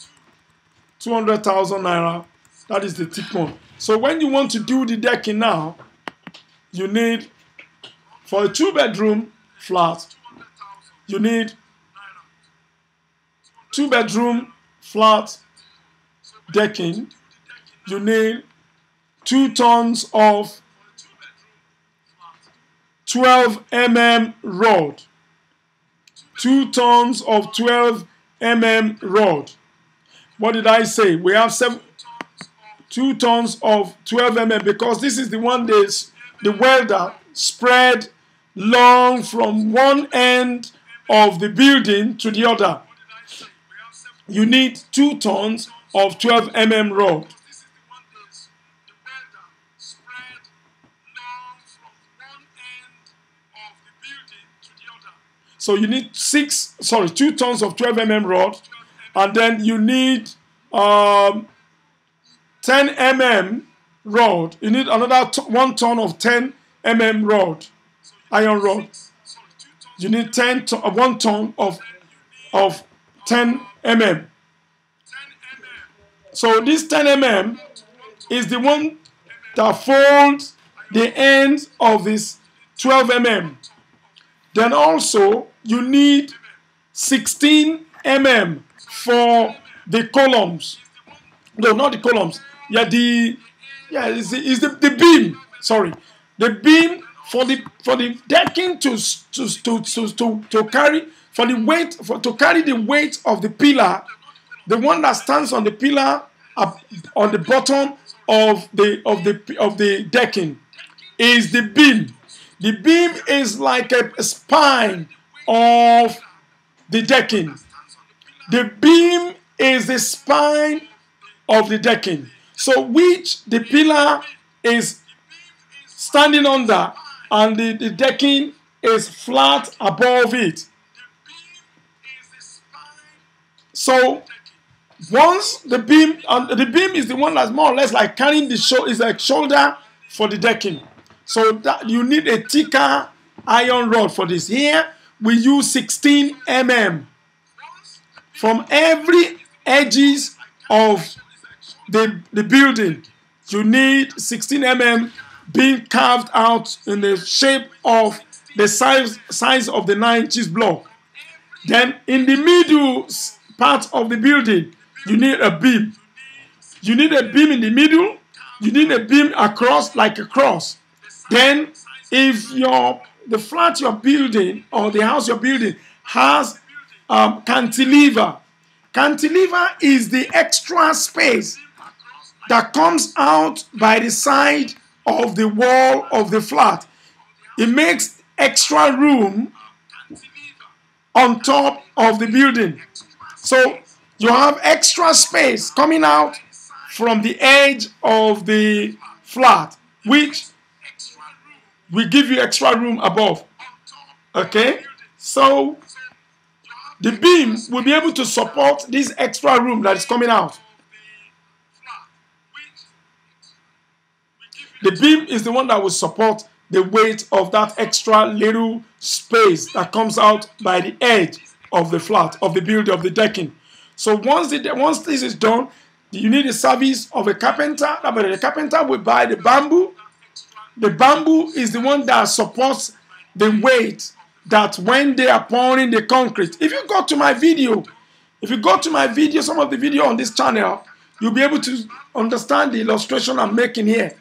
200,000 naira. That is the thick one. So when you want to do the decking now, you need, for a 2-bedroom flat, you need 2-bedroom flat decking. You need 2 tons of 12 mm rod. 2 tons of 12 mm rod. What did I say? We have 2 tons of 12 mm, because this is the one that the welder spread long from one end of the building to the other. You need 2 tons of 12 mm rod. So you need 2 tons of 12 mm rod, and then you need 10 mm rod. You need another 1 ton of 10 mm rod, iron rod. you need 1 ton of 10 mm. So this 10 mm is the one that folds the ends of this 12 mm. Then also you need 16 mm for the columns. No, not the columns. Yeah, it's the beam. Sorry, the beam for the decking to carry for the weight to carry the weight of the pillar. The one that stands on the pillar up on the bottom of the decking is the beam. The beam is like a spine of the decking. The beam is the spine of the decking. So which the pillar is standing under and the decking is flat above it. So once the beam is the one that's more or less like carrying the is like shoulder for the decking. So that you need a thicker iron rod for this. Here we use 16 mm from every edges of the building. You need 16 mm being carved out in the shape of the size of the 9 inches block. Then in the middle part of the building, you need a beam. You need a beam in the middle. You need a beam across like a cross. Then if the flat you're building or the house you're building has cantilever. Cantilever is the extra space that comes out by the side of the wall of the flat. It makes extra room on top of the building. So you have extra space coming out from the edge of the flat, which will give you extra room above. Okay? So the beam will be able to support this extra room that is coming out. The beam is the one that will support the weight of that extra little space that comes out by the edge of the flat, of the building, of the decking. So once this is done, you need the service of a carpenter. The carpenter will buy the bamboo. The bamboo is the one that supports the weight that when they are pouring the concrete. If you go to my video, some of the video on this channel, you'll be able to understand the illustration I'm making here.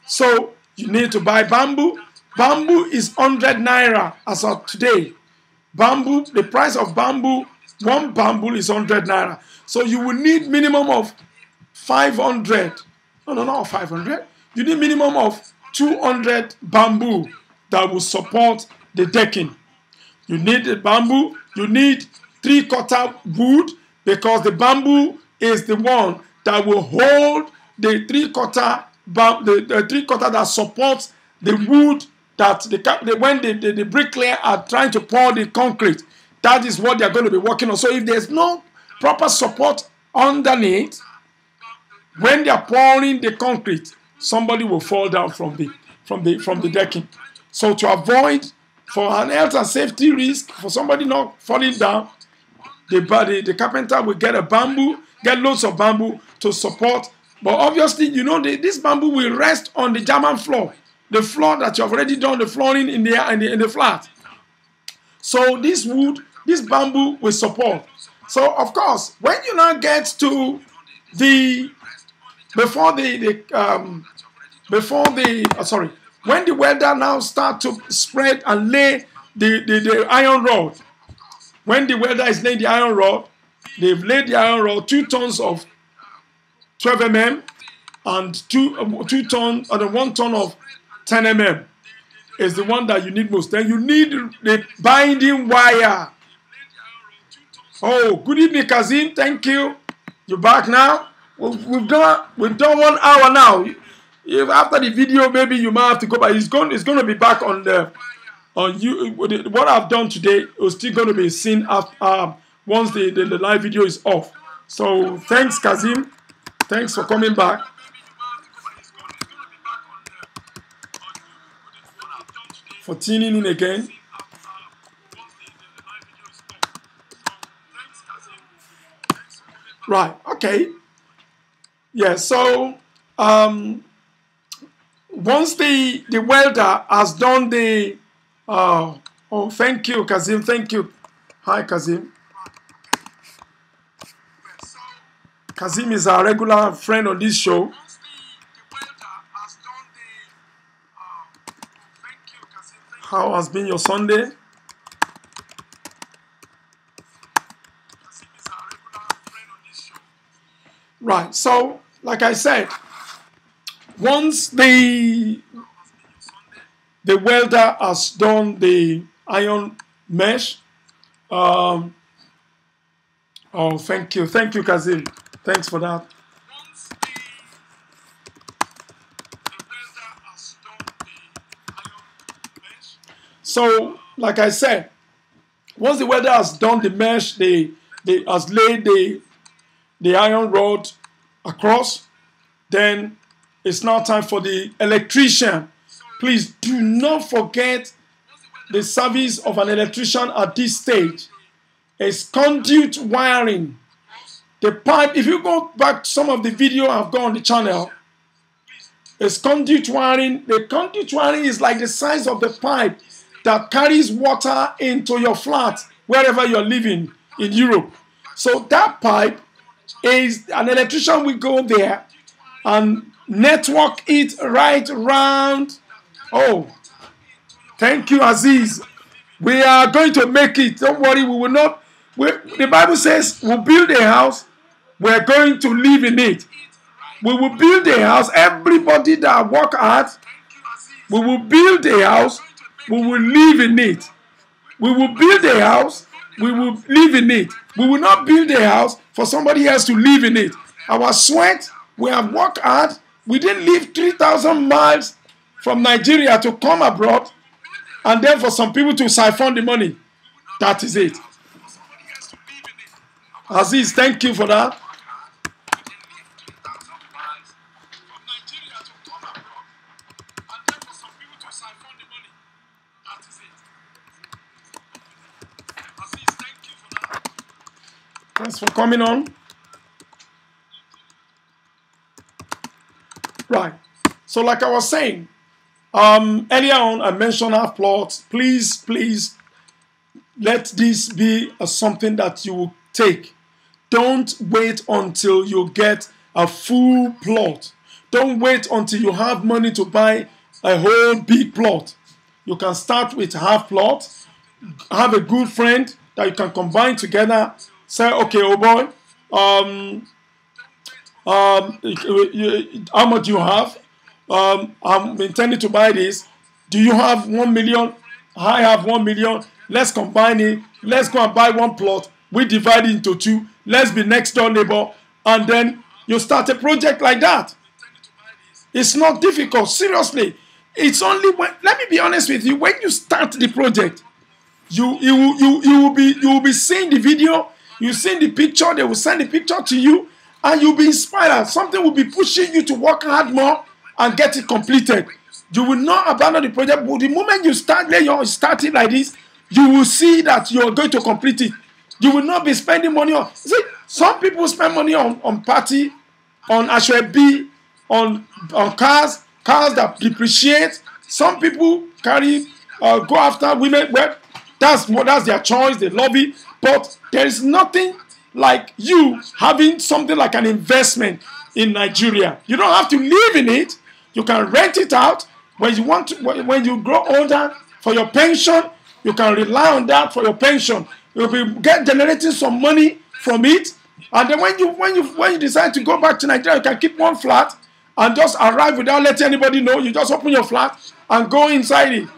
So you need to buy bamboo. Bamboo is 100 naira as of today. Bamboo, the price of bamboo, one bamboo is 100 naira. So you will need minimum of 500. No, not 500. You need minimum of 200 bamboo that will support the decking. You need the bamboo. You need 3/4 wood because the bamboo is the one that will hold the 3/4 the 3/4 that supports the wood that when the bricklayer are trying to pour the concrete. That is what they are going to be working on. So if there's no proper support underneath, when they are pouring the concrete, somebody will fall down from the decking. So to avoid for an health and safety risk for somebody not falling down, the carpenter will get loads of bamboo to support. But obviously, this bamboo will rest on the German floor, the floor that you've already done the flooring in the flat. So this bamboo will support. So of course, when you now get to when the welder now start to spread and lay the iron rod, when the welder is laying the iron rod, they've laid the iron rod 2 tons of 12 mm and 2 tons and 1 ton of 10 mm is the one that you need most. Then you need the binding wire. Oh, good evening, Kazim. Thank you. You're back now. We've done 1 hour now. If after the video, maybe you might have to go back. It's going to be back on you. What I've done today is still going to be seen after, once the live video is off. So thanks, Kazim. Thanks for coming back. For tuning in again. Right. Okay. Yeah. So once the welder has done the oh, thank you, Kazim. Thank you. Hi, Kazim. Kazim is our regular friend on this show. How has been your Sunday? Right. So, like I said, once the welder has done the iron mesh, oh, thank you, Kazim. Thanks for that. So, like I said, once the welder has done the mesh, they has laid the iron rod across, then it's now time for the electrician. Please do not forget the service of an electrician at this stage is conduit wiring. The pipe, if you go back to some of the video I've got on the channel, is conduit wiring. The conduit wiring is like the size of the pipe that carries water into your flat wherever you're living in Europe. So that pipe is, an electrician will go there and network it right round. Oh, thank you, Aziz. We are going to make it. Don't worry, we will not. The Bible says we'll build a house. We're going to live in it. We will build a house. Everybody that work hard, we will build a house. We will live in it. We will build a house. We will live in it. We will not build a house for somebody else to live in it. Our sweat, we have worked hard. We didn't leave 3,000 miles from Nigeria to come abroad and then for some people to siphon the money. That is it. Aziz, thank you for that. Thanks for coming on. Right. So like I was saying, earlier on I mentioned half plots. Please let this be something that you will take. Don't wait until you get a full plot. Don't wait until you have money to buy a whole big plot. You can start with half plot. Have a good friend that you can combine together. Say, okay, oh boy, how much do you have? I'm intending to buy this. Do you have 1 million? I have 1 million. Let's combine it. Let's go and buy one plot. We divide it into two. Let's be next door neighbor. And then you start a project like that. It's not difficult. Seriously. It's only when, let me be honest with you, when you start the project, you will be seeing the video, you see the picture, they will send the picture to you, and you'll be inspired. Something will be pushing you to work hard more and get it completed. You will not abandon the project, but the moment you start it like this, you will see that you are going to complete it. You will not be spending money on. See, some people spend money on party, on Ashwebi, on cars that depreciate. Some people go after women. Well, that's their choice. They love it. But there is nothing like you having something like an investment in Nigeria. You don't have to live in it. You can rent it out when you want to. When you grow older, for your pension, you can rely on that for your pension. You'll be generating some money from it, and then when you decide to go back to Nigeria, you can keep one flat and just arrive without letting anybody know. You just open your flat and go inside it.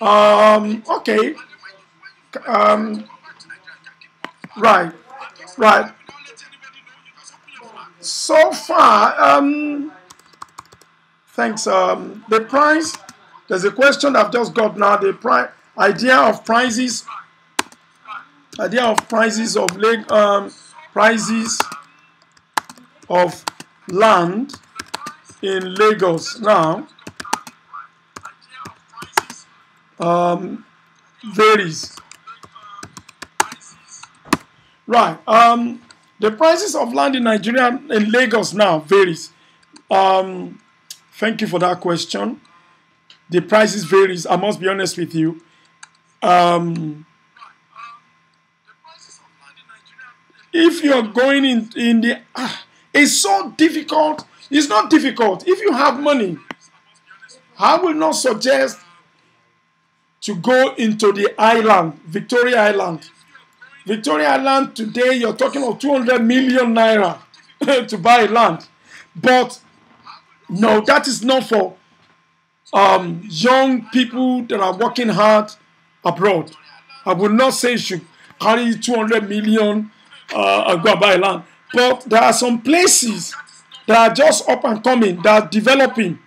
Okay. Right. So far, thanks. The price. There's a question I've just got now. The idea of prices of land in Lagos now varies. Right. The prices of land in Nigeria in Lagos now varies. Thank you for that question. The prices varies. I must be honest with you. Um, if you're going in the, it's so difficult. It's not difficult. If you have money, I will not suggest to go into the island, Victoria Island. Victoria Island today, you're talking of 200 million naira to buy land. But no, that is not for young people that are working hard abroad. I would not say you should carry 200 million and go and buy land. But there are some places that are just up and coming, that are developing.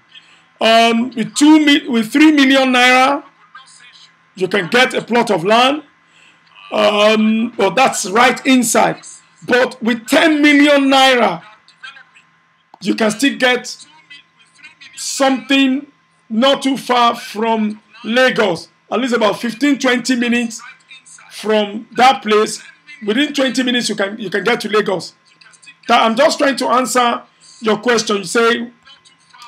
With 3 million naira, you can get a plot of land. But that's right inside. But with 10 million naira, you can still get something not too far from Lagos. At least about 15-20 minutes from that place. Within 20 minutes, you can get to Lagos. I'm just trying to answer your question. You say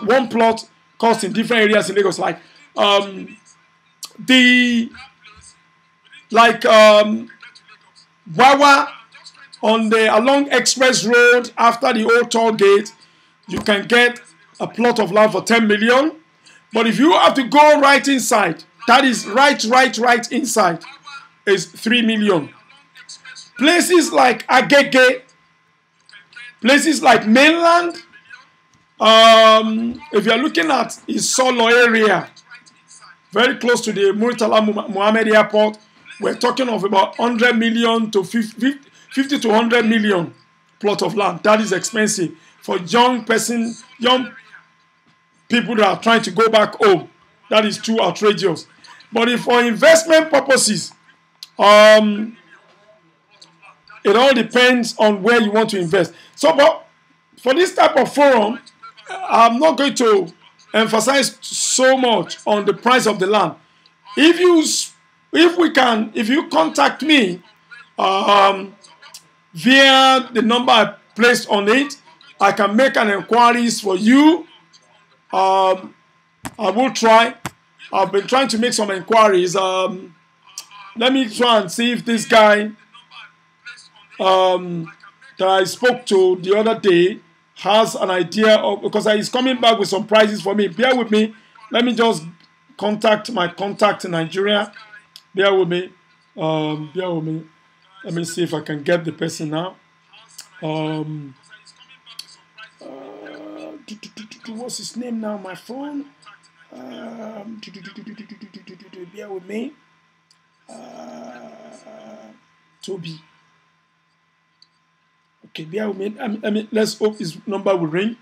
one plot costs in different areas in Lagos, like Wawa along Express Road after the old toll gate, you can get a plot of land for 10 million. But if you have to go right inside, that is right inside, is 3 million. Places like Agege, places like mainland, if you're looking at Isolo area, very close to the Murtala Muhammad Airport, we're talking of about 100 million to 50 to 100 million plot of land. That is expensive for young people that are trying to go back home. That is too outrageous. But if for investment purposes, it all depends on where you want to invest. So, but for this type of forum, I'm not going to emphasize so much on the price of the land. If you contact me via the number I placed on it, I can make an inquiries for you. I will try. I've been trying to make some inquiries. Let me try and see if this guy that I spoke to the other day has an idea of, because he's coming back with some prices for me. Bear with me. Let me just contact my contact in Nigeria. Bear with me. Bear with me. Let me see if I can get the person now. What's his name now? My phone. Bear with me. Toby. Okay, bear with me. Let's hope his number will ring.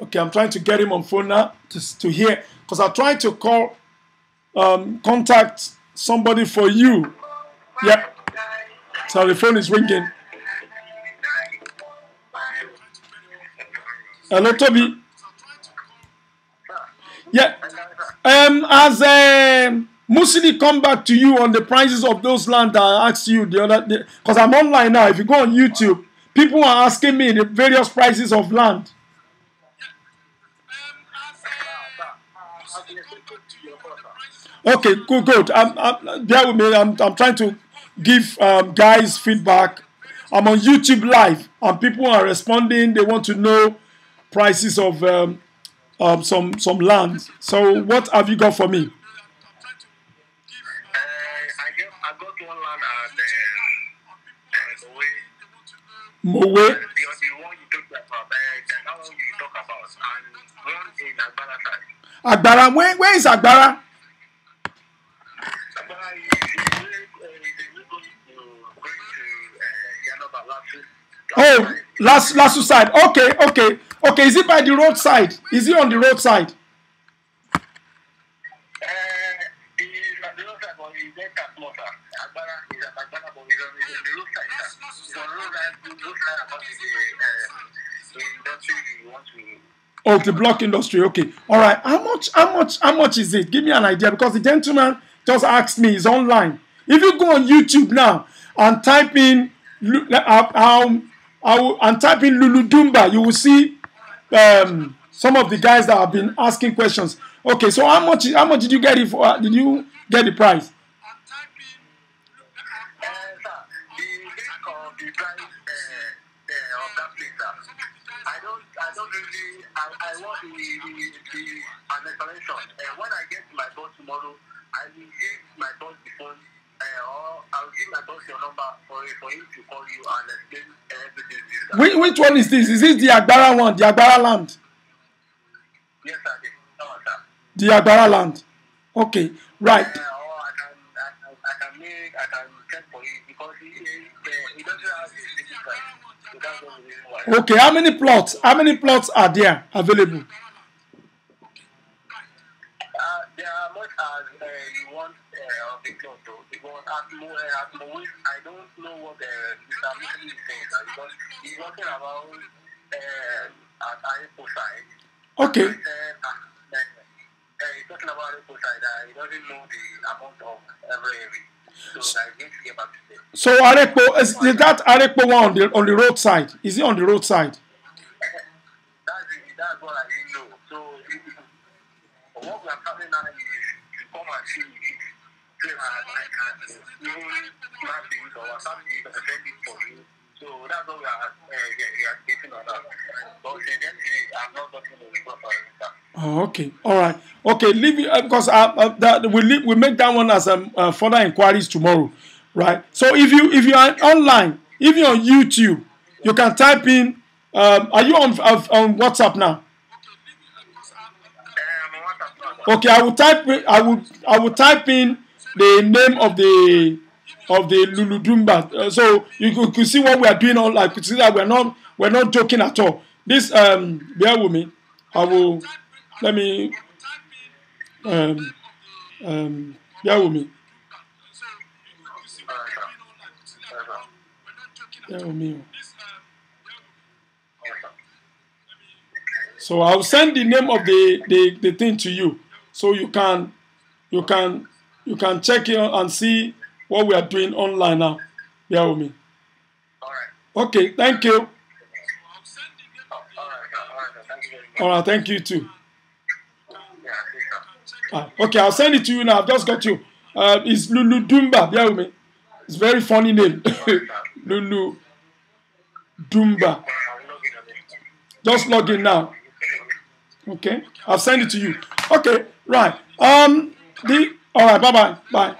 Okay, I'm trying to get him on phone now to hear, because I tried to call, contact somebody for you. Yep. So the phone is ringing. Hello, Toby. Yeah. Has Musili come back to you on the prices of those land that I asked you the other day? Because I'm online now. If you go on YouTube, people are asking me the various prices of land. Okay, good. Bear with me. I'm trying to give guys feedback. I'm on YouTube live, and people are responding. They want to know prices of some land. So, what have you got for me? I got one land at Mowe. The one you talk about, and one in Agbara side. Agbara, where is Agbara? Oh, Lasu side. Okay. Is it by the roadside? Is it on the roadside? Oh, the block industry. Okay. All right. How much is it? Give me an idea, because the gentleman just asked me. He's online. If you go on YouTube now, and type in and type in Lulu Dumba, you will see some of the guys that have been asking questions. Okay, so how much did you get it for? Did you get the price? I want an explanation. When I get to my boss tomorrow, I will give my boss the phone, or I'll give my boss your number for him to call you and explain everything. Which one is this? Is this the Agbara one, the Agbara land? Yes, sir. The Agbara land. Okay, right. Or I can check for you because he doesn't have the price. So that's the reason why. Okay, how many plots? How many plots are there available? There are much as you want of the plot though. Because at Mowis, I don't know what Mr. Muslim is saying because he's talking about at Arepo side. Okay. He's talking about Arepo side. He doesn't know the amount of every area. So I get to get back to them. So Arepo, is that Arepo one on the roadside? Is it on the roadside? That's what I didn't know. So what we are planning now is to come and see it. I can even map it or WhatsApp it or send it for you. So that's what we are getting on that. But eventually, I'm not talking to the proper. Oh, okay, all right, okay. Leave it because we make that one as further inquiries tomorrow, right? So if you are online, if you're on YouTube, you can type in. Are you on WhatsApp now? Okay, I will type in the name of the Lulu Dumba, so you could see what we are doing. You could see that we're not joking at all. This bear with me. Let me bear with me. Bear with me. So I'll send the name of the thing to you, so you can check it and see what we are doing online now. Bear with me. Okay, thank you. All right, thank you too. Okay, I'll send it to you now. I've just got you. It's Lulu Dumba. Bear with me. It's a very funny name. Lulu Dumba. Just log in now. Okay, I'll send it to you. Okay, right. All right, bye. Bye.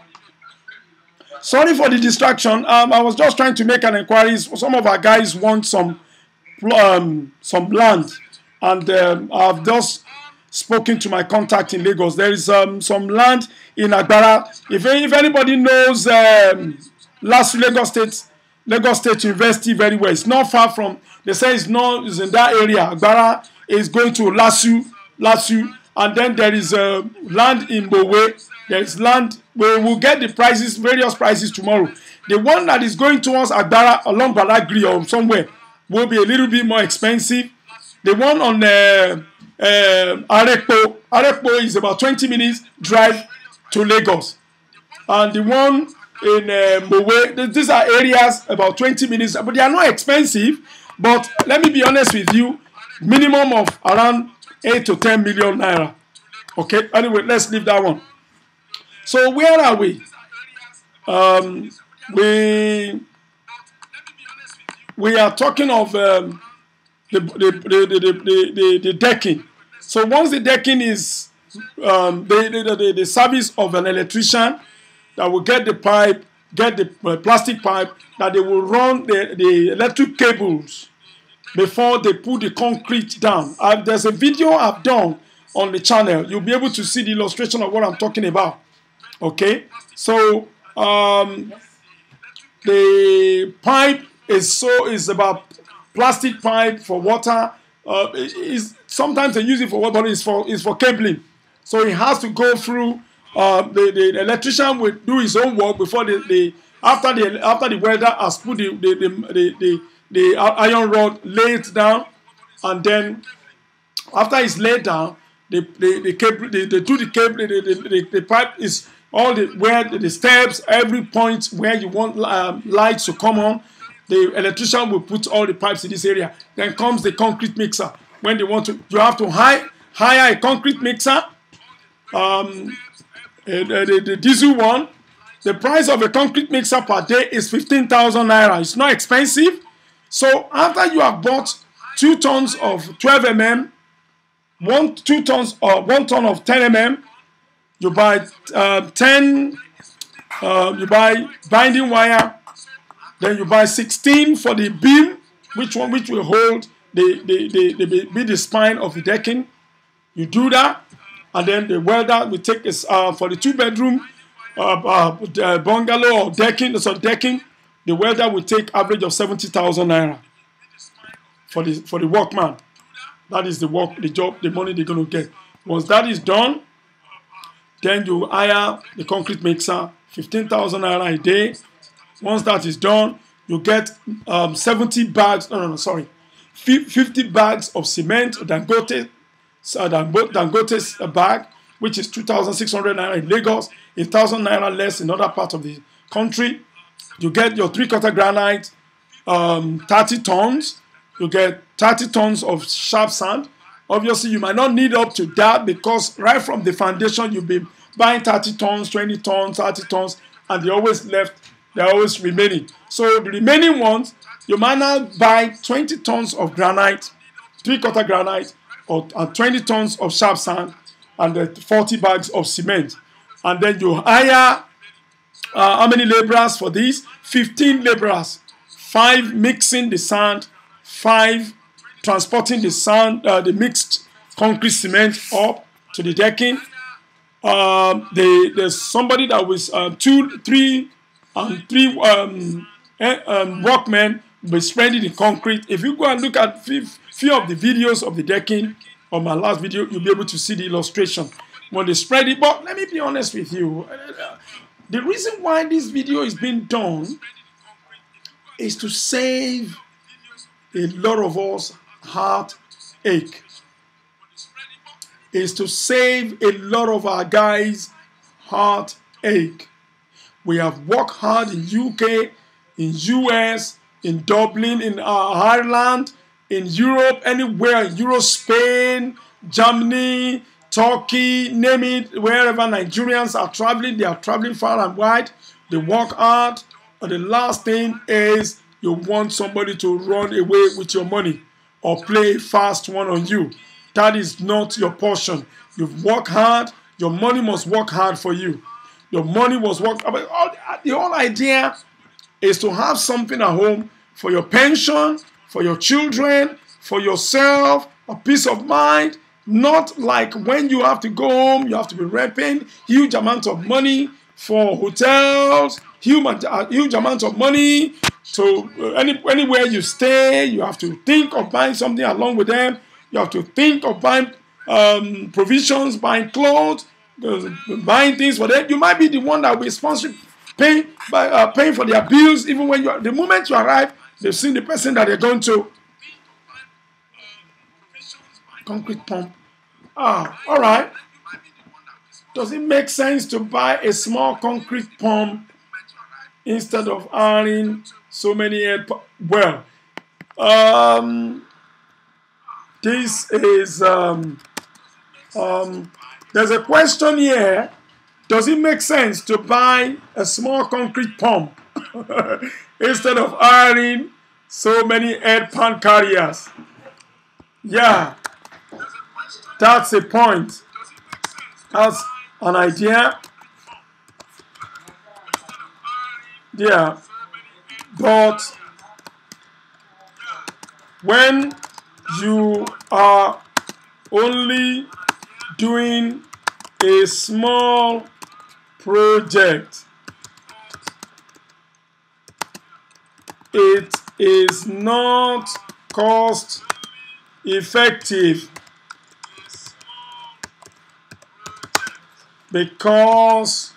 Sorry for the distraction. I was just trying to make an inquiry. Some of our guys want some land, and I've just spoken to my contact in Lagos. There is some land in Agbara. If anybody knows last Lagos State University very well, it's not far from. They say it's in that area. Agbara is going to Lasu, and then there is land in Mowe. There is land. We will get the prices, various prices tomorrow. The one that is going towards Agbara along Badagry or somewhere will be a little bit more expensive. The one on Arepo is about 20 minutes drive to Lagos, and the one in Mowe, these are areas about 20 minutes, but they are not expensive. But let me be honest with you, minimum of around 8 to 10 million naira. Okay, anyway, let's leave that one. So where are we? We are talking of the decking. So once the decking is the service of an electrician that will get the pipe, get the plastic pipe, that they will run the electric cables before they put the concrete down. There's a video I've done on the channel. You'll be able to see the illustration of what I'm talking about. Okay, so the pipe is about plastic pipe for water. Sometimes they use it for water, but it's for cabling. So it has to go through. The electrician will do his own work before after the welder has put the iron rod, lay it down, and then after it's laid down, the pipe is all the steps, every point where you want lights to come on, the electrician will put all the pipes in this area. Then comes the concrete mixer. When they want to, you have to hire a concrete mixer. The diesel one. The price of a concrete mixer per day is 15,000 naira. It's not expensive. So after you have bought 2 tons of 12 mm, 1 ton of 10 mm, you buy 10. You buy binding wire. Then you buy 16 for the beam, which will hold the spine of the decking. You do that, and then the welder will take this for the 2-bedroom bungalow or decking. So decking, the welder will take average of 70,000 naira for the workman. That is the job, the money they're going to get. Once that is done, then you hire the concrete mixer, 15,000 naira a day. Once that is done, you get 50 bags of cement, Dangote's bag, which is 2,600 naira in Lagos, 1,000 naira less in other parts of the country. You get your 3/4 granite, 30 tons. You get 30 tons of sharp sand. Obviously, you might not need up to that because right from the foundation, you'll be buying 30 tons, 20 tons, 30 tons, and they're always remaining. So the remaining ones, you might now buy 20 tons of granite, 3/4 granite, and 20 tons of sharp sand, and 40 bags of cement. And then you hire how many laborers for this? 15 laborers. 5 mixing the sand, 5 transporting the sand, the mixed concrete cement up to the decking. There's somebody that was 3 workmen will spread it in concrete. If you go and look at few of the videos of the decking on my last video, you'll be able to see the illustration when they spread it. But let me be honest with you. The reason why this video is being done is to save a lot of us heartache. Is to save a lot of our guys heartache. We have worked hard in UK, in US, in Dublin, in Ireland, in Europe, anywhere in Europe, Spain, Germany, Turkey, name it, wherever Nigerians are traveling, they are traveling far and wide. They work hard. And the last thing is you want somebody to run away with your money or play a fast one on you. That is not your portion. You've worked hard. Your money must work hard for you. Your money must work. The whole idea is to have something at home for your pension, for your children, for yourself, a peace of mind. Not like when you have to go home, you have to be repping huge amounts of money for hotels, huge amounts of money to anywhere you stay. You have to think of buying something along with them. You have to think of buying provisions, buying clothes, buying things for them. You might be the one that will be sponsoring, paying for their bills, even when the moment you arrive, they've seen the person that they're going to. Concrete pump. All right. Does it make sense to buy a small concrete pump instead of hiring so many well, this is there's a question here. Does it make sense to buy a small concrete pump instead of hiring so many head pan carriers? Yeah, that's a point. That's an idea. Yeah, but when you are only doing a small project, it is not cost effective because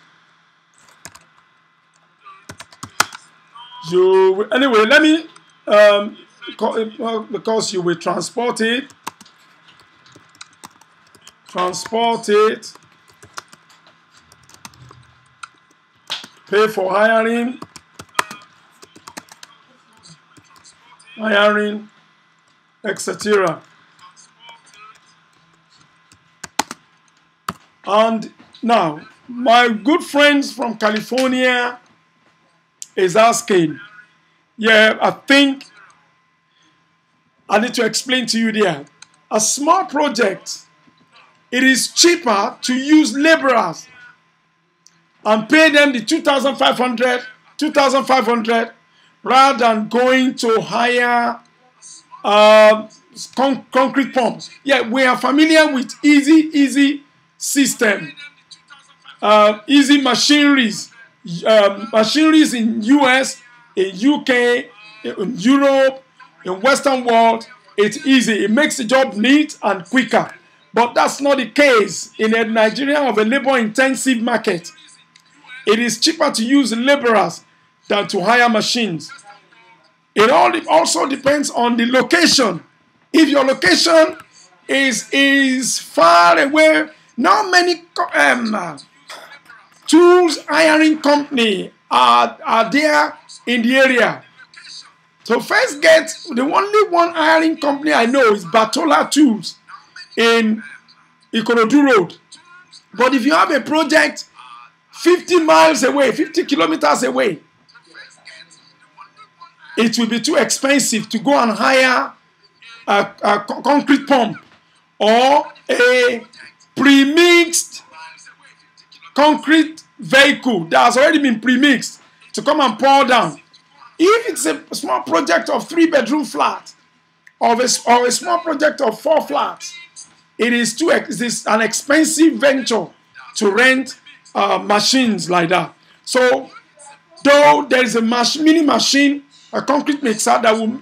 anyway, let me because you will transport it pay for hiring, etc. And now, my good friends from California is asking, yeah, I think I need to explain to you there. A small project, it is cheaper to use laborers and pay them the 2,500 rather than going to hire concrete pumps. Yeah, we are familiar with easy system, easy machineries, machineries in US, in UK, in Europe, in Western world. It's easy. It makes the job neat and quicker. But that's not the case in a Nigeria of a labor-intensive market. It is cheaper to use laborers than to hire machines. It also depends on the location. If your location is far away, not many tools hiring company are there in the area. So first get, the only one hiring company I know is Batola Tools in Ikorodu Road. But if you have a project 50 miles away, 50 kilometers away, it will be too expensive to go and hire a concrete pump or a pre-mixed concrete vehicle that has already been pre-mixed to come and pour down. If it's a small project of 3-bedroom flat or a small project of 4 flats, it is an expensive venture to rent machines like that. So, though there is a mini machine, a concrete mixer that will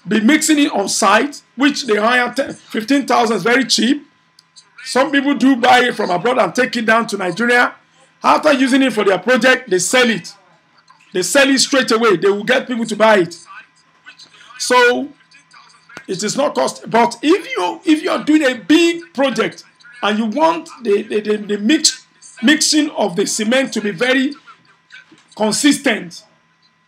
be mixing it on site, which they hire 15,000 is very cheap. Some people do buy it from abroad and take it down to Nigeria. After using it for their project, they sell it. They sell it straight away. They will get people to buy it. So it is not cost. But if you are doing a big project and you want the mixing of the cement to be very consistent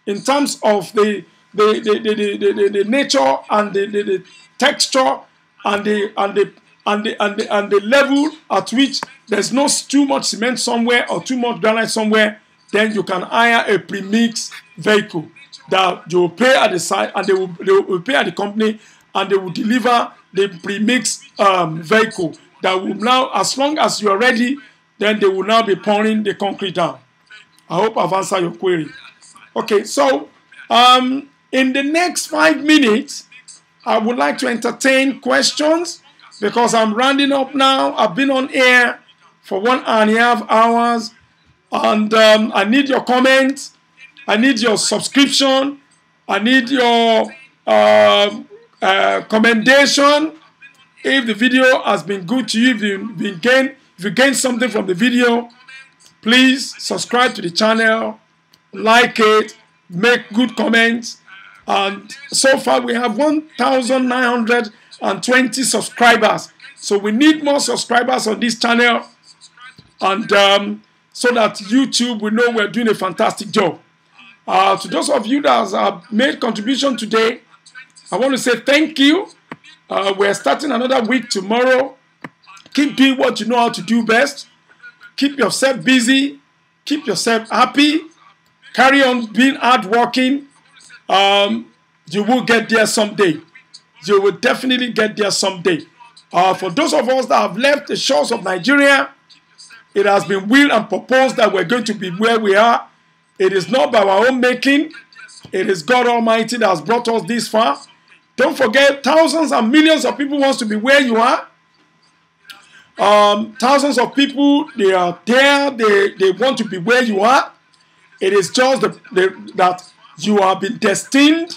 in terms of the nature and the texture and the level at which there's not too much cement somewhere or too much granite somewhere, then you can hire a pre-mixed vehicle that you will pay at the site, and they will pay at the company, and they will deliver the pre-mixed vehicle that will now, as long as you are ready, then they will now be pouring the concrete down. I hope I've answered your query. Okay, so in the next 5 minutes, I would like to entertain questions because I'm rounding up now. I've been on air for 1.5 hours. And I need your comments, I need your subscription, I need your commendation. If the video has been good to you, if you gain something from the video, please subscribe to the channel, like it, make good comments. And so far we have 1,920 subscribers. So we need more subscribers on this channel. And so that YouTube will know we're doing a fantastic job. To those of you that have made contribution today, I want to say thank you. We're starting another week tomorrow. Keep doing what you know how to do best. Keep yourself busy. Keep yourself happy. Carry on being hardworking. You will get there someday. You will definitely get there someday. For those of us that have left the shores of Nigeria, it has been willed and proposed that we're going to be where we are. It is not by our own making. It is God Almighty that has brought us this far. Don't forget, thousands and millions of people want to be where you are. Thousands of people, they are there. They want to be where you are. It is just that you have been destined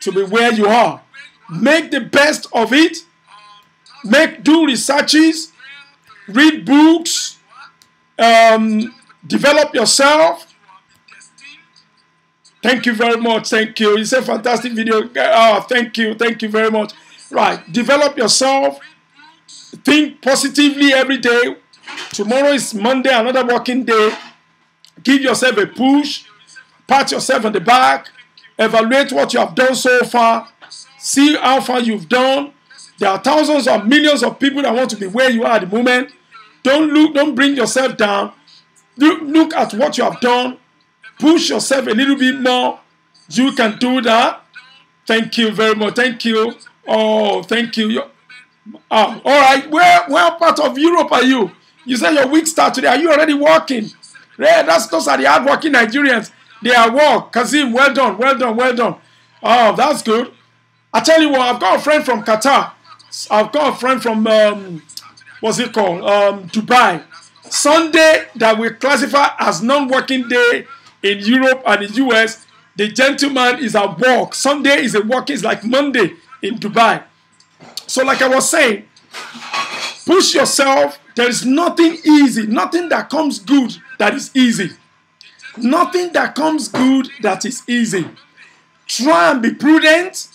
to be where you are. Make the best of it. Do researches. Read books. Develop yourself. Thank you very much. Thank you. It's a fantastic video. Thank you. Thank you very much. Right. Develop yourself. Think positively every day. Tomorrow is Monday, another working day. Give yourself a push. Pat yourself on the back. Evaluate what you have done so far. See how far you've done. There are thousands or millions of people that want to be where you are at the moment. Don't bring yourself down. Look at what you have done. Push yourself a little bit more. You can do that. Thank you very much. Thank you. Oh, thank you. All right. Where part of Europe are you? You said your week start today. Are you already working? Yeah, those are the hardworking Nigerians. They are work. Kazim, well done, well done, well done. Oh, that's good. I tell you what, I've got a friend from Qatar. I've got a friend from, what's it called? Dubai. Sunday that we classify as non-working day in Europe and the US, the gentleman is at work. Sunday is a work, it's like Monday in Dubai. So like I was saying, push yourself. There is nothing easy, nothing that comes good that is easy. Nothing that comes good that is easy. Try and be prudent.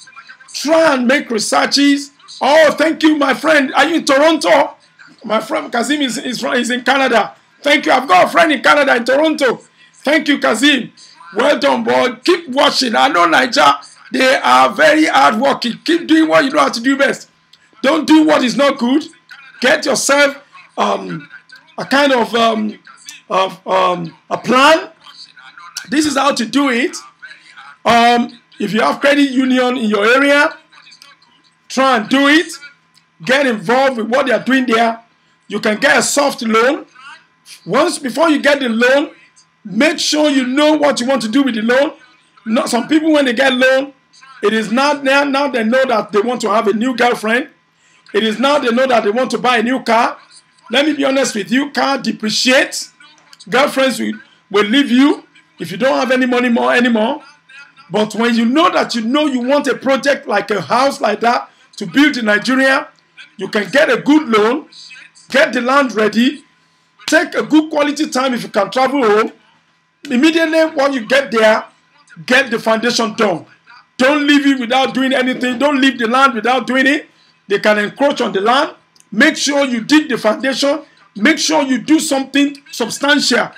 Try and make researches. Oh, thank you, my friend. Are you in Toronto? My friend Kazim is in Canada. Thank you. I've got a friend in Canada, in Toronto. Thank you, Kazim. Well done, boy. Keep watching. I know Nigeria, they are very hardworking. Keep doing what you know how to do best. Don't do what is not good. Get yourself a kind of a plan. This is how to do it. If you have credit union in your area, try and do it. Get involved with what they are doing there. You can get a soft loan. Before you get the loan, make sure you know what you want to do with the loan. Some people, when they get loan, it is now they know that they want to have a new girlfriend. It is now they know that they want to buy a new car. Let me be honest with you, car depreciates. Girlfriends will leave you if you don't have any money anymore. But when you know you want a project like a house like that to build in Nigeria, you can get a good loan, get the land ready, take a good quality time if you can travel home. Immediately when you get there, get the foundation done. Don't leave it without doing anything. Don't leave the land without doing it. They can encroach on the land. Make sure you dig the foundation. Make sure you do something substantial.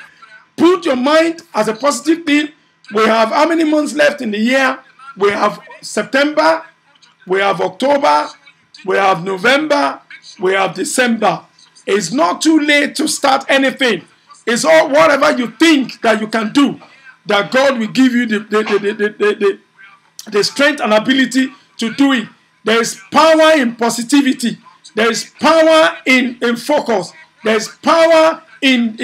Put your mind as a positive thing. We have how many months left in the year? We have September, we have October, we have November, we have December. It's not too late to start anything. It's all whatever you think that you can do, that God will give you the strength and ability to do it. There is power in positivity. There is power in focus. There is power in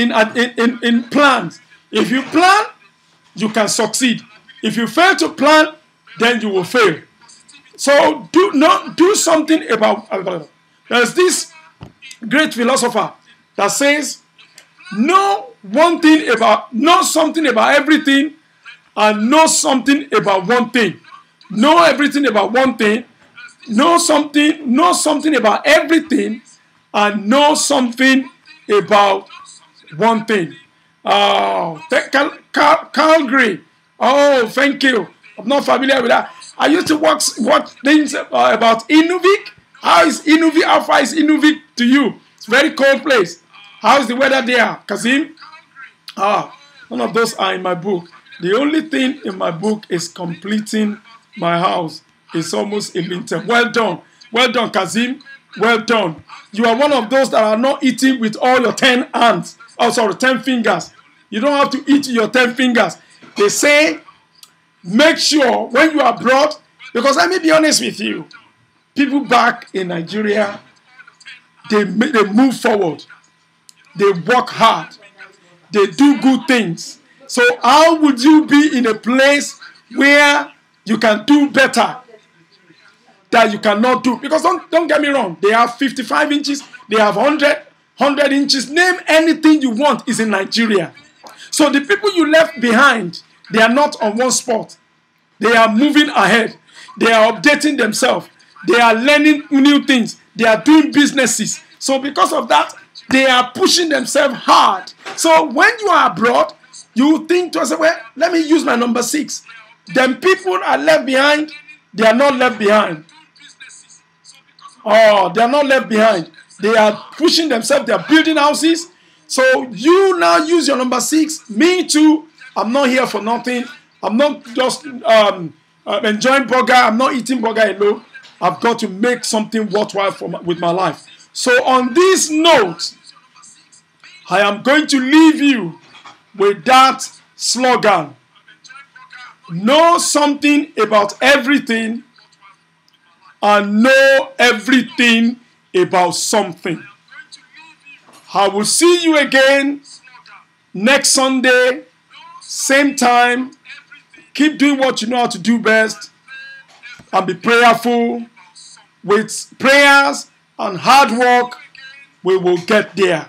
plans. If you plan, you can succeed. If you fail to plan, then you will fail. So do something about. There's this great philosopher that says, know something about everything, and know something about one thing. Know everything about one thing. Know something about everything, and know something about one thing. Calgary. Oh, thank you. I'm not familiar with that. I used to watch things about Inuvik. How far is Inuvik to you? It's a very cold place. How is the weather there, Kazim? None of those are in my book. The only thing in my book is completing my house. It's almost a winter. Well done. Well done, Kazim. Well done. You are one of those that are not eating with all your 10 hands. 10 fingers. You don't have to eat your 10 fingers. They say, make sure when you are abroad, because let me be honest with you, people back in Nigeria, they move forward. They work hard. They do good things. So how would you be in a place where you can do better that you cannot do? Because don't get me wrong, they have 55 inches, they have 100 inches. Name anything you want is in Nigeria. So the people you left behind, they are not on one spot. They are moving ahead. They are updating themselves. They are learning new things. They are doing businesses. So because of that, they are pushing themselves hard. So when you are abroad, you think to yourself, well, let me use my number 6. Then people are left behind. They are not left behind. Oh, they are not left behind. They are pushing themselves. They are building houses. So you now use your number 6. Me too. I'm not here for nothing. I'm not just enjoying burger. I'm not eating burger alone. I've got to make something worthwhile with my life. So on this note, I am going to leave you with that slogan. Know something about everything and know everything about something. I will see you again next Sunday, same time. Keep doing what you know how to do best and be prayerful. With prayers and hard work, we will get there.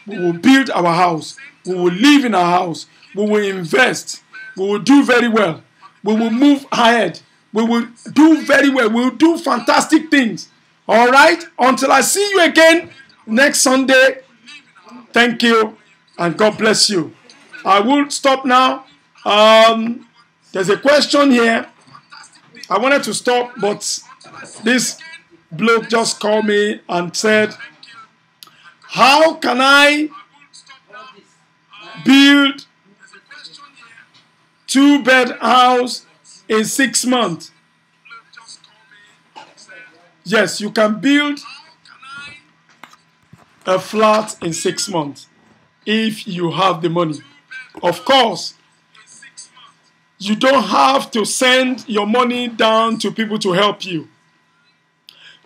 We will build our house. We will live in our house. We will invest. We will do very well. We will move ahead. We will do very well. We will do fantastic things. All right? Until I see you again next Sunday, thank you and God bless you. I will stop now. There's a question here. I wanted to stop, but this bloke just called me and said, how can I build 2-bed house in 6 months? Yes, you can build a flat in 6 months if you have the money. Of course, you don't have to send your money down to people to help you.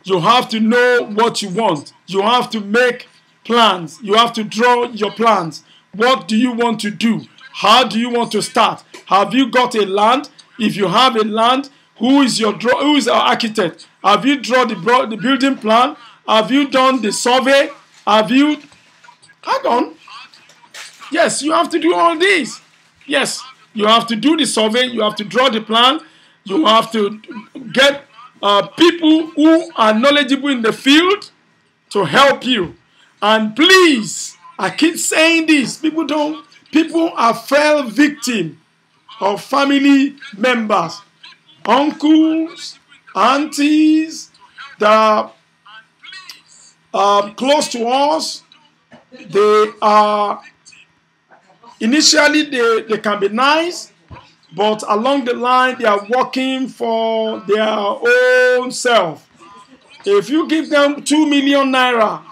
You have to know what you want. You have to make plans. You have to draw your plans. What do you want to do? How do you want to start? Have you got a land? If you have a land, who is our architect? Have you drawn the building plan? Have you done the survey? Have you... Hang on. Yes, you have to do all these. Yes, you have to do the survey. You have to draw the plan. You have to get people who are knowledgeable in the field to help you. And please, I keep saying this. People are fell victim of family members, uncles, aunties that are close to us. They are initially they can be nice, but along the line they are working for their own self. If you give them 2 million naira,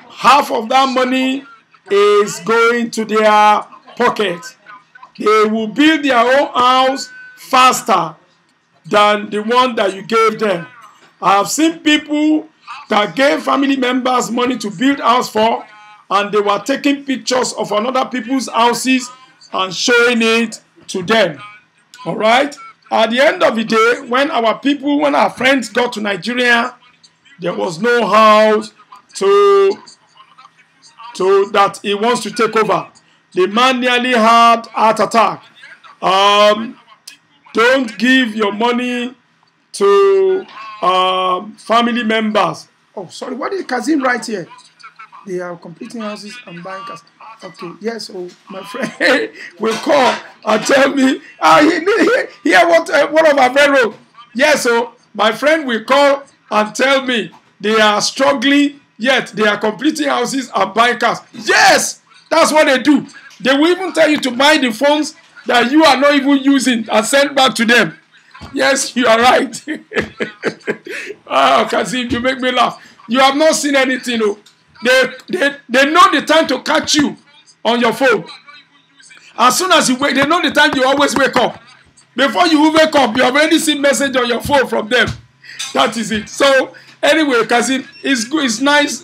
half of that money is going to their pocket. They will build their own house faster than the one that you gave them. I have seen people that gave family members money to build house for, and they were taking pictures of another people's houses and showing it to them. All right? At the end of the day, when our friends got to Nigeria, there was no house that he wants to take over. The man nearly had heart attack. Don't give your money to family members. Oh, sorry, what did Kazim write here? They are completing houses and buying cars. Okay, yes, so my friend will call and tell me, hear what one of my friends wrote. Yes, so my friend will call and tell me they are struggling, yet they are completing houses and buying cars. Yes, that's what they do. They will even tell you to buy the phones that you are not even using and send back to them. Yes, you are right. Kazim, you make me laugh. You have not seen anything. Oh. They know the time to catch you on your phone. As soon as you wake, they know the time you always wake up. Before you wake up, you have already seen message on your phone from them. That is it. So anyway, Kazim, it's nice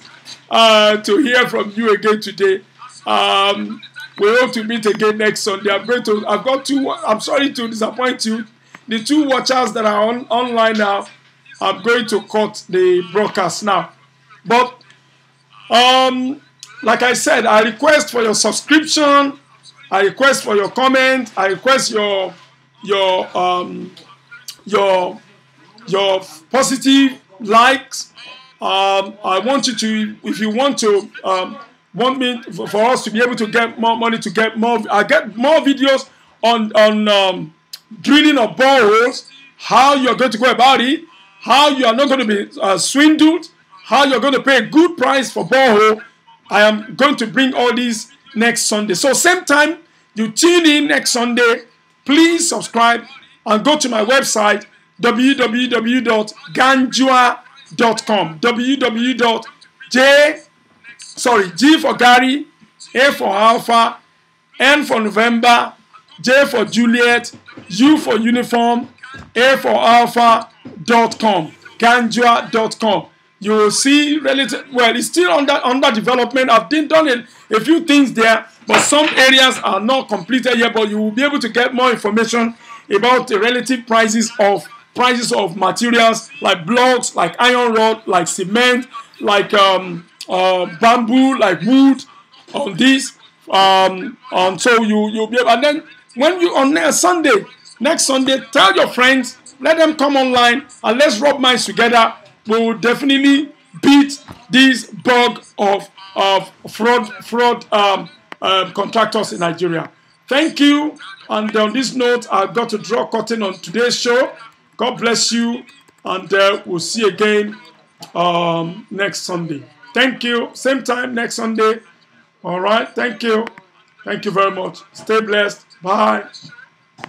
to hear from you again today. We hope to meet again next Sunday. I'm sorry to disappoint you. The 2 watchers that are online now, I'm going to cut the broadcast now. But like I said, I request for your subscription. I request for your comment. I request your positive likes. I want you to, if you want to, want me for us to be able to get more money, to get more. I get more videos on drilling of boreholes, how you're going to go about it, how you are not going to be swindled, how you're going to pay a good price for borehole I am going to bring all these next Sunday. So same time, you tune in next Sunday. Please subscribe and go to my website, www.ganjua.com. G for Gary, A for Alpha, N for November, J for Juliet, U for Uniform, A for Alpha.com. Ganjua.com. You will see it's still under development. I've done a few things there, but some areas are not completed yet. But you will be able to get more information about the relative prices of materials like blocks, like iron rod, like cement, like bamboo, like wood on this. So you'll be able, and then when you on next Sunday, tell your friends, let them come online and let's rub minds together. We will definitely beat this bug of fraud contractors in Nigeria. Thank you. And on this note, I've got to draw curtain on today's show. God bless you, and we'll see you again next Sunday. Thank you. Same time next Sunday. All right. Thank you. Thank you very much. Stay blessed. Bye.